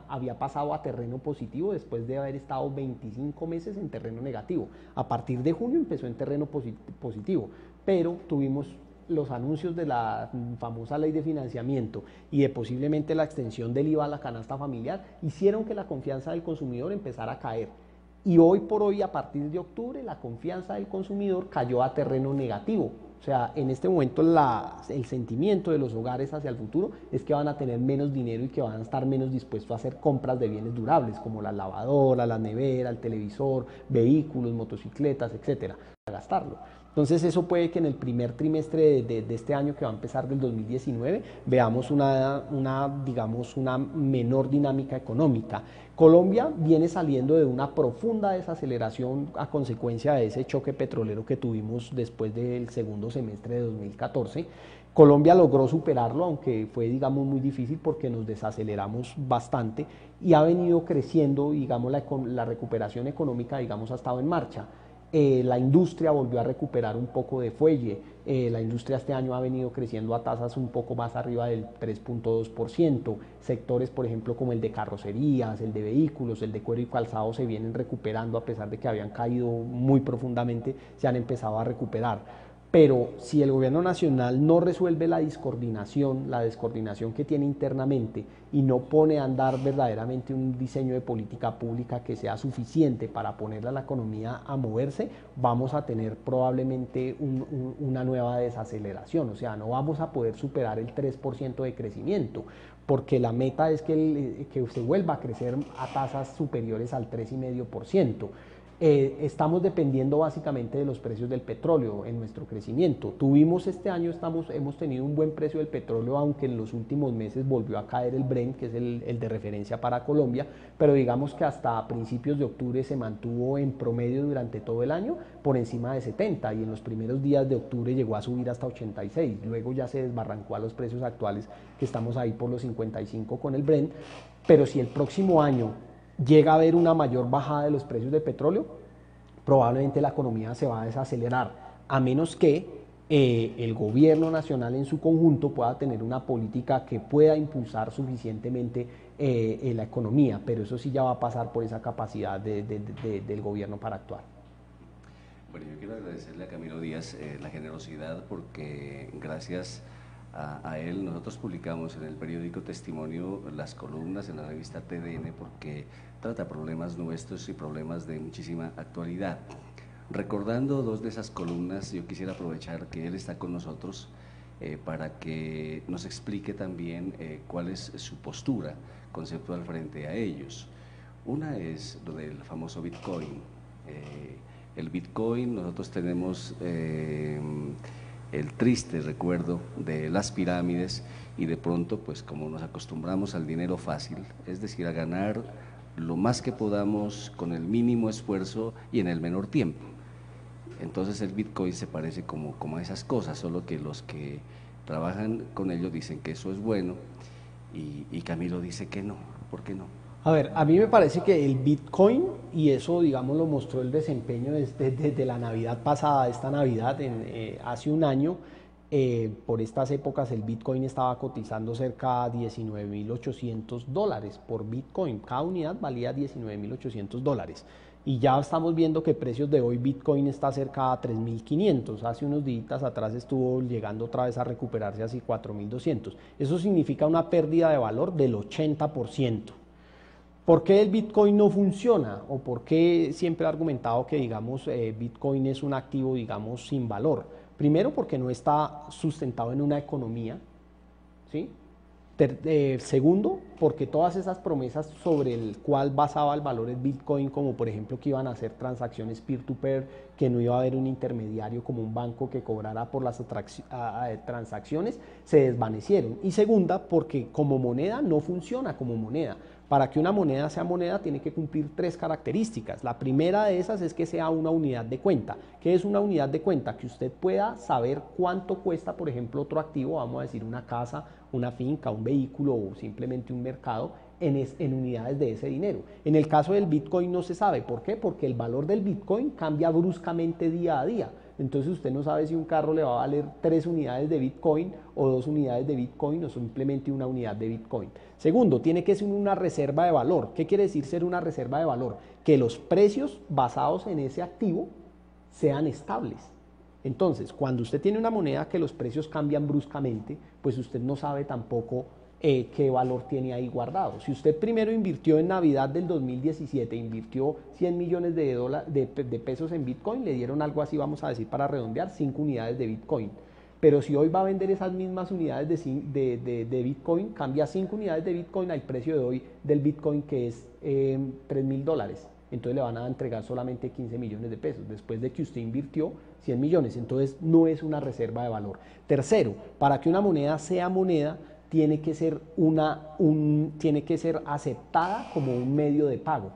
había pasado a terreno positivo después de haber estado 25 meses en terreno negativo. A partir de junio empezó en terreno positivo, pero tuvimos los anuncios de la famosa ley de financiamiento y de posiblemente la extensión del IVA a la canasta familiar, hicieron que la confianza del consumidor empezara a caer. Y hoy por hoy, a partir de octubre, la confianza del consumidor cayó a terreno negativo. O sea, en este momento el sentimiento de los hogares hacia el futuro es que van a tener menos dinero y que van a estar menos dispuestos a hacer compras de bienes durables, como la lavadora, la nevera, el televisor, vehículos, motocicletas, etcétera, para gastarlo. Entonces eso puede que en el primer trimestre de este año, que va a empezar del 2019, veamos digamos, una menor dinámica económica. Colombia viene saliendo de una profunda desaceleración a consecuencia de ese choque petrolero que tuvimos después del segundo semestre de 2014. Colombia logró superarlo, aunque fue, digamos, muy difícil porque nos desaceleramos bastante, y ha venido creciendo, digamos, la recuperación económica, digamos, ha estado en marcha. La industria volvió a recuperar un poco de fuelle. La industria este año ha venido creciendo a tasas un poco más arriba del 3.2%. Sectores, por ejemplo, como el de carrocerías, el de vehículos, el de cuero y calzado se vienen recuperando, a pesar de que habían caído muy profundamente, se han empezado a recuperar. pero si el gobierno nacional no resuelve la descoordinación que tiene internamente y no pone a andar verdaderamente un diseño de política pública que sea suficiente para ponerle a la economía a moverse, vamos a tener probablemente una nueva desaceleración, o sea, no vamos a poder superar el 3% de crecimiento, porque la meta es que se vuelva a crecer a tasas superiores al 3,5%. Estamos dependiendo básicamente de los precios del petróleo en nuestro crecimiento. Tuvimos este año, hemos tenido un buen precio del petróleo, aunque en los últimos meses volvió a caer el Brent, que es el de referencia para Colombia, pero digamos que hasta principios de octubre se mantuvo en promedio durante todo el año por encima de 70 y en los primeros días de octubre llegó a subir hasta 86, luego ya se desbarrancó a los precios actuales que estamos ahí por los 55 con el Brent, pero si el próximo año llega a haber una mayor bajada de los precios del petróleo, probablemente la economía se va a desacelerar, a menos que el gobierno nacional en su conjunto pueda tener una política que pueda impulsar suficientemente la economía, pero eso sí ya va a pasar por esa capacidad del gobierno para actuar. Bueno, yo quiero agradecerle a Camilo Díaz la generosidad, porque gracias a él nosotros publicamos en el periódico Testimonio las columnas en la revista TDN, porque trata problemas nuestros y problemas de muchísima actualidad. Recordando dos de esas columnas, yo quisiera aprovechar que él está con nosotros para que nos explique también cuál es su postura conceptual frente a ellos. Una es lo del famoso Bitcoin. El Bitcoin, nosotros tenemos el triste recuerdo de las pirámides y de pronto, pues como nos acostumbramos al dinero fácil, es decir, a ganar lo más que podamos con el mínimo esfuerzo y en el menor tiempo. Entonces el Bitcoin se parece como a esas cosas, solo que los que trabajan con ellos dicen que eso es bueno y Camilo dice que no. ¿Por qué no? A ver, a mí me parece que el Bitcoin, y eso digamos lo mostró el desempeño desde la Navidad pasada, esta Navidad, hace un año, por estas épocas el Bitcoin estaba cotizando cerca de $19,800 por Bitcoin, cada unidad valía $19,800. Y ya estamos viendo que precios de hoy Bitcoin está cerca a 3.500, hace unos días atrás estuvo llegando otra vez a recuperarse así 4.200. Eso significa una pérdida de valor del 80%. ¿Por qué el Bitcoin no funciona? ¿O por qué siempre he argumentado que, digamos, Bitcoin es un activo, digamos, sin valor? Primero, porque no está sustentado en una economía, ¿sí? Segundo, porque todas esas promesas sobre el cual basaba el valor el Bitcoin, como por ejemplo que iban a hacer transacciones peer-to-peer, que no iba a haber un intermediario como un banco que cobrara por las transacciones, se desvanecieron. Y segunda, porque como moneda no funciona como moneda. Para que una moneda sea moneda tiene que cumplir 3 características. La primera de esas es que sea una unidad de cuenta. ¿Qué es una unidad de cuenta? Que usted pueda saber cuánto cuesta, por ejemplo, otro activo, vamos a decir una casa, una finca, un vehículo o simplemente un mercado en unidades de ese dinero. En el caso del Bitcoin no se sabe. ¿Por qué? Porque el valor del Bitcoin cambia bruscamente día a día. Entonces usted no sabe si un carro le va a valer 3 unidades de Bitcoin o 2 unidades de Bitcoin o simplemente una unidad de Bitcoin. Segundo, tiene que ser una reserva de valor. ¿Qué quiere decir ser una reserva de valor? Que los precios basados en ese activo sean estables. Entonces, cuando usted tiene una moneda que los precios cambian bruscamente, pues usted no sabe tampoco qué valor tiene ahí guardado. Si usted primero invirtió en Navidad del 2017, invirtió 100 millones de pesos en Bitcoin, le dieron algo así, vamos a decir, para redondear, 5 unidades de Bitcoin. Pero si hoy va a vender esas mismas unidades de Bitcoin, cambia 5 unidades de Bitcoin al precio de hoy del Bitcoin, que es $3.000. Entonces le van a entregar solamente 15 millones de pesos, después de que usted invirtió 100 millones. Entonces no es una reserva de valor. Tercero, para que una moneda sea moneda, tiene que ser aceptada como un medio de pago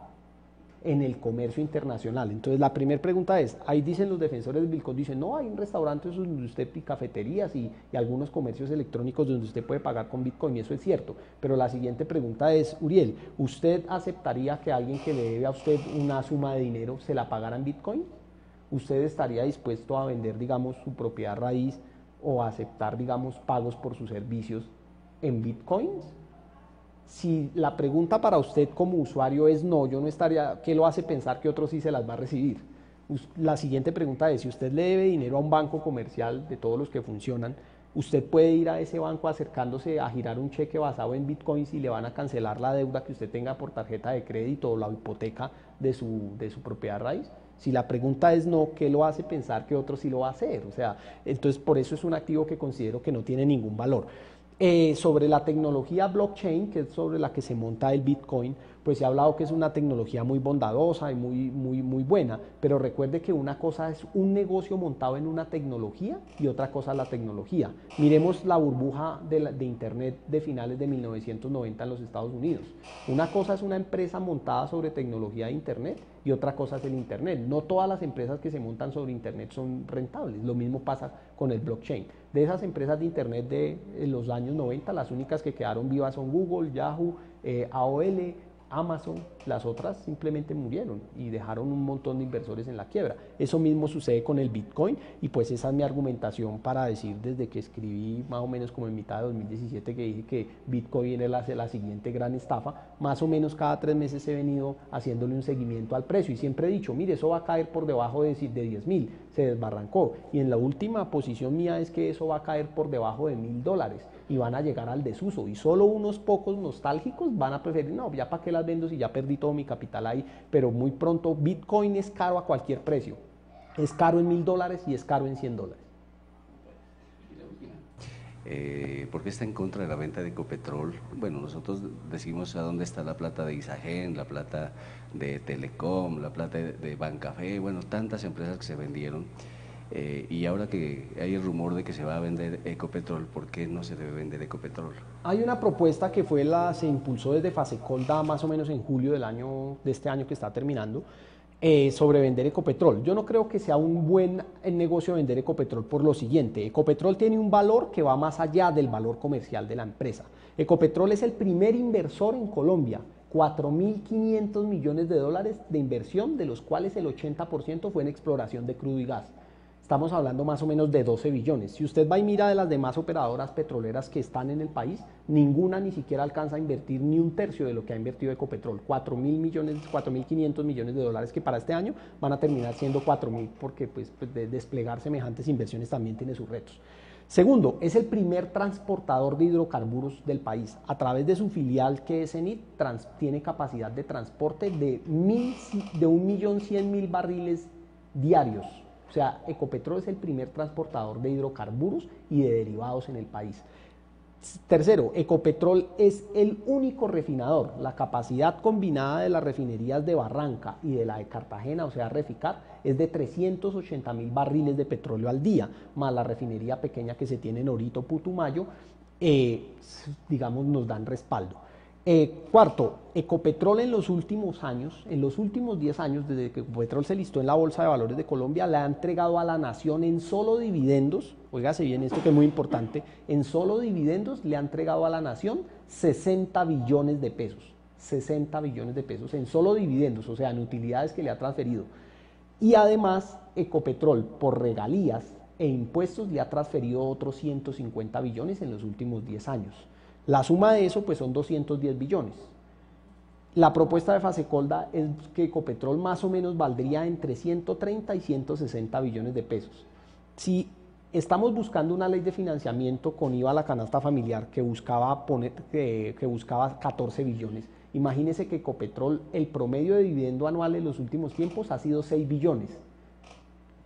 en el comercio internacional. Entonces la primera pregunta es, ahí dicen los defensores del Bitcoin, dicen, no, hay un restaurante donde usted, cafeterías y algunos comercios electrónicos donde usted puede pagar con Bitcoin, y eso es cierto, pero la siguiente pregunta es, Uriel, ¿usted aceptaría que alguien que le debe a usted una suma de dinero se la pagara en Bitcoin? ¿Usted estaría dispuesto a vender, digamos, su propiedad raíz o a aceptar, digamos, pagos por sus servicios en Bitcoins? Si la pregunta para usted como usuario es no, yo no estaría, ¿qué lo hace pensar que otro sí se las va a recibir? La siguiente pregunta es, si usted le debe dinero a un banco comercial, de todos los que funcionan, usted puede ir a ese banco acercándose a girar un cheque basado en bitcoins y le van a cancelar la deuda que usted tenga por tarjeta de crédito o la hipoteca de su propiedad raíz. Si la pregunta es no, ¿qué lo hace pensar que otro sí lo va a hacer? O sea, entonces por eso es un activo que considero que no tiene ningún valor. Sobre la tecnología blockchain, que es sobre la que se monta el Bitcoin, pues se ha hablado que es una tecnología muy bondadosa y muy buena, pero recuerde que una cosa es un negocio montado en una tecnología y otra cosa es la tecnología. Miremos la burbuja de Internet de finales de 1990 en los Estados Unidos. Una cosa es una empresa montada sobre tecnología de Internet y otra cosa es el Internet. No todas las empresas que se montan sobre Internet son rentables, lo mismo pasa con el blockchain. De esas empresas de Internet de los años 90, las únicas que quedaron vivas son Google, Yahoo, AOL, Amazon. Las otras simplemente murieron y dejaron un montón de inversores en la quiebra. Eso mismo sucede con el Bitcoin y pues esa es mi argumentación para decir desde que escribí más o menos como en mitad de 2017 que dije que Bitcoin era la siguiente gran estafa. Más o menos cada 3 meses he venido haciéndole un seguimiento al precio y siempre he dicho, mire, eso va a caer por debajo de 10.000, se desbarrancó y en la última posición mía es que eso va a caer por debajo de $1.000 y van a llegar al desuso y solo unos pocos nostálgicos van a preferir, no, ya para qué las vendo si ya perdí todo mi capital ahí, pero muy pronto Bitcoin es caro a cualquier precio, es caro en $1.000 y es caro en $100. ¿Por qué está en contra de la venta de Ecopetrol? Bueno, nosotros decimos a dónde está la plata de Isagen, la plata de Telecom, la plata de Bancafé, bueno, tantas empresas que se vendieron. Y ahora que hay el rumor de que se va a vender Ecopetrol, ¿por qué no se debe vender Ecopetrol? Hay una propuesta que se impulsó desde Fasecolda más o menos en julio de este año que está terminando, sobre vender Ecopetrol. Yo no creo que sea un buen negocio vender Ecopetrol por lo siguiente. Ecopetrol tiene un valor que va más allá del valor comercial de la empresa. Ecopetrol es el primer inversor en Colombia, 4.500 millones de dólares de inversión, de los cuales el 80% fue en exploración de crudo y gas. Estamos hablando más o menos de 12 billones. Si usted va y mira de las demás operadoras petroleras que están en el país, ninguna ni siquiera alcanza a invertir ni un tercio de lo que ha invertido Ecopetrol. 4.500 millones de dólares que para este año van a terminar siendo 4.000 porque pues, de desplegar semejantes inversiones también tiene sus retos. Segundo, es el primer transportador de hidrocarburos del país. A través de su filial que es ENIT, tiene capacidad de transporte de 1.100.000 barriles diarios. O sea, Ecopetrol es el primer transportador de hidrocarburos y de derivados en el país. Tercero, Ecopetrol es el único refinador. La capacidad combinada de las refinerías de Barranca y de la de Cartagena, o sea, Reficar, es de 380.000 barriles de petróleo al día, más la refinería pequeña que se tiene en Orito, Putumayo, digamos, nos dan respaldo. Cuarto, Ecopetrol en los últimos años, en los últimos 10 años, desde que Ecopetrol se listó en la Bolsa de Valores de Colombia, le ha entregado a la nación en solo dividendos, óigase bien esto que es muy importante, en solo dividendos le ha entregado a la nación 60 billones de pesos, 60 billones de pesos en solo dividendos, o sea, en utilidades que le ha transferido. Y además, Ecopetrol, por regalías e impuestos, le ha transferido otros 150 billones en los últimos 10 años. La suma de eso pues son 210 billones. La propuesta de Fasecolda es que Ecopetrol más o menos valdría entre 130 y 160 billones de pesos. Si estamos buscando una ley de financiamiento con IVA a la canasta familiar que buscaba 14 billones, imagínese que Ecopetrol, el promedio de dividendo anual en los últimos tiempos ha sido 6 billones.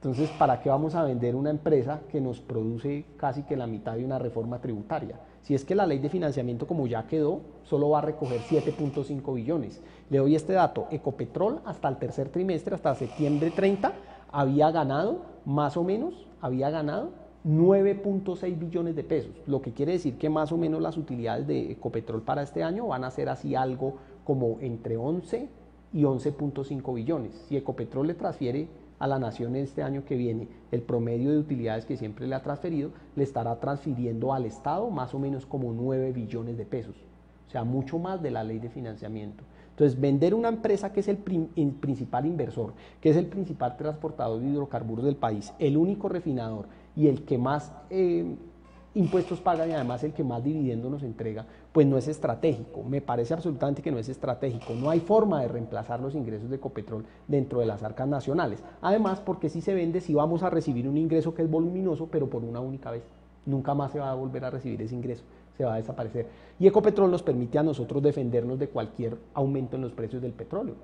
Entonces, ¿para qué vamos a vender una empresa que nos produce casi que la mitad de una reforma tributaria? Si es que la ley de financiamiento, como ya quedó, solo va a recoger 7.5 billones. Le doy este dato, Ecopetrol hasta el tercer trimestre, hasta septiembre 30, había ganado, más o menos, 9.6 billones de pesos, lo que quiere decir que más o menos las utilidades de Ecopetrol para este año van a ser así algo como entre 11 y 11.5 billones. Si Ecopetrol le transfiere a la nación este año que viene el promedio de utilidades que siempre le ha transferido, le estará transfiriendo al Estado más o menos como 9 billones de pesos, o sea, mucho más de la ley de financiamiento. Entonces, vender una empresa que es el principal inversor, que es el principal transportador de hidrocarburos del país, el único refinador y el que más impuestos paga y además el que más dividendo nos entrega, pues no es estratégico. Me parece absolutamente que no es estratégico. No hay forma de reemplazar los ingresos de Ecopetrol dentro de las arcas nacionales. Además, porque si se vende, sí vamos a recibir un ingreso que es voluminoso, pero por una única vez. Nunca más se va a volver a recibir ese ingreso, se va a desaparecer. Y Ecopetrol nos permite a nosotros defendernos de cualquier aumento en los precios del petróleo,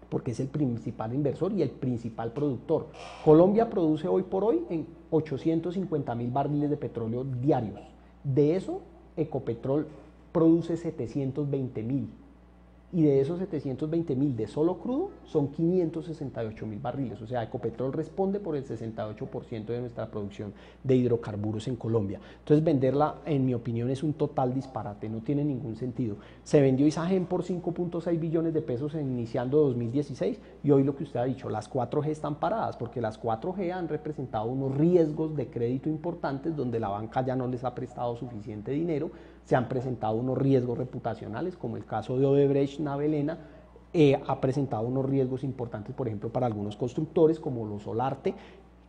porque es el principal inversor y el principal productor. Colombia produce hoy por hoy en 850.000 barriles de petróleo diarios. De eso, Ecopetrol produce 720.000. Y de esos 720.000 de solo crudo, son 568.000 barriles. O sea, Ecopetrol responde por el 68% de nuestra producción de hidrocarburos en Colombia. Entonces, venderla, en mi opinión, es un total disparate, no tiene ningún sentido. Se vendió Isagen por 5.6 billones de pesos iniciando 2016 y hoy lo que usted ha dicho, las 4G están paradas porque las 4G han representado unos riesgos de crédito importantes donde la banca ya no les ha prestado suficiente dinero. Se han presentado unos riesgos reputacionales, como el caso de Odebrecht Navelena, ha presentado unos riesgos importantes, por ejemplo, para algunos constructores, como los Solarte,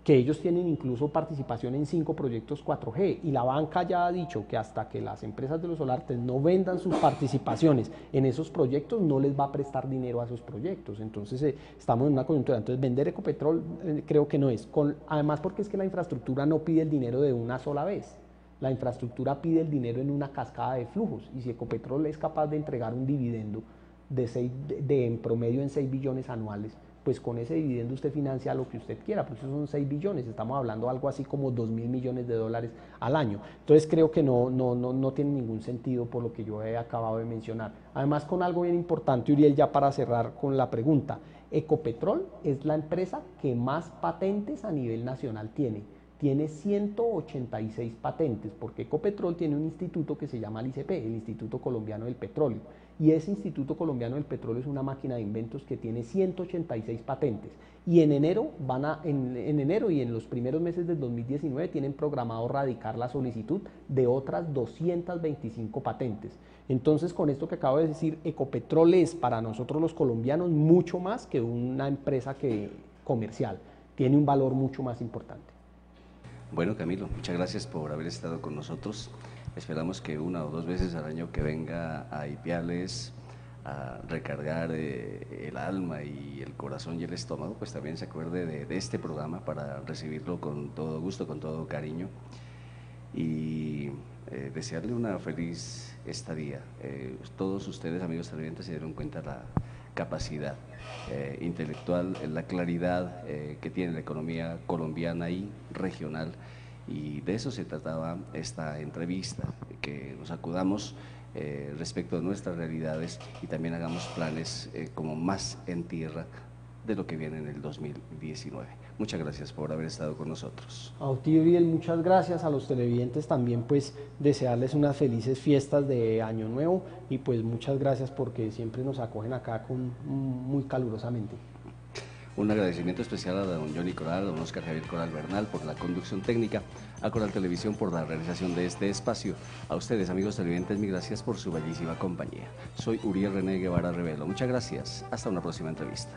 que ellos tienen incluso participación en 5 proyectos 4G, y la banca ya ha dicho que hasta que las empresas de los Solarte no vendan sus participaciones en esos proyectos, no les va a prestar dinero a esos proyectos. Entonces, estamos en una coyuntura. Entonces, vender Ecopetrol creo que no es. Además, porque es que la infraestructura no pide el dinero de una sola vez. La infraestructura pide el dinero en una cascada de flujos, y si Ecopetrol es capaz de entregar un dividendo en promedio en 6 billones anuales, pues con ese dividendo usted financia lo que usted quiera, pues eso son 6 billones, estamos hablando algo así como 2.000 millones de dólares al año. Entonces creo que no tiene ningún sentido por lo que yo he acabado de mencionar. Además, con algo bien importante, Uriel, ya para cerrar con la pregunta, Ecopetrol es la empresa que más patentes a nivel nacional tiene 186 patentes, porque Ecopetrol tiene un instituto que se llama el ICP, el Instituto Colombiano del Petróleo, y ese Instituto Colombiano del Petróleo es una máquina de inventos que tiene 186 patentes, y en enero y en los primeros meses del 2019 tienen programado radicar la solicitud de otras 225 patentes. Entonces, con esto que acabo de decir, Ecopetrol es para nosotros los colombianos mucho más que una empresa comercial, tiene un valor mucho más importante. Bueno, Camilo, muchas gracias por haber estado con nosotros. Esperamos que 1 o 2 veces al año que venga a Ipiales a recargar el alma y el corazón y el estómago, pues también se acuerde de este programa para recibirlo con todo gusto, con todo cariño, y desearle una feliz estadía. Todos ustedes, amigos televidentes, se dieron cuenta de la capacidad intelectual, la claridad que tiene la economía colombiana y regional, y de eso se trataba esta entrevista, que nos acudamos respecto de nuestras realidades y también hagamos planes como más en tierra de lo que viene en el 2019. Muchas gracias por haber estado con nosotros. A ti, Uriel, muchas gracias. A los televidentes también, pues, desearles unas felices fiestas de Año Nuevo, y pues muchas gracias porque siempre nos acogen acá muy calurosamente. Un agradecimiento especial a don Johnny Coral, a don Oscar Javier Coral Bernal por la conducción técnica, a Coral Televisión por la realización de este espacio. A ustedes, amigos televidentes, mil gracias por su bellísima compañía. Soy Uriel René Guevara Rivelo. Muchas gracias. Hasta una próxima entrevista.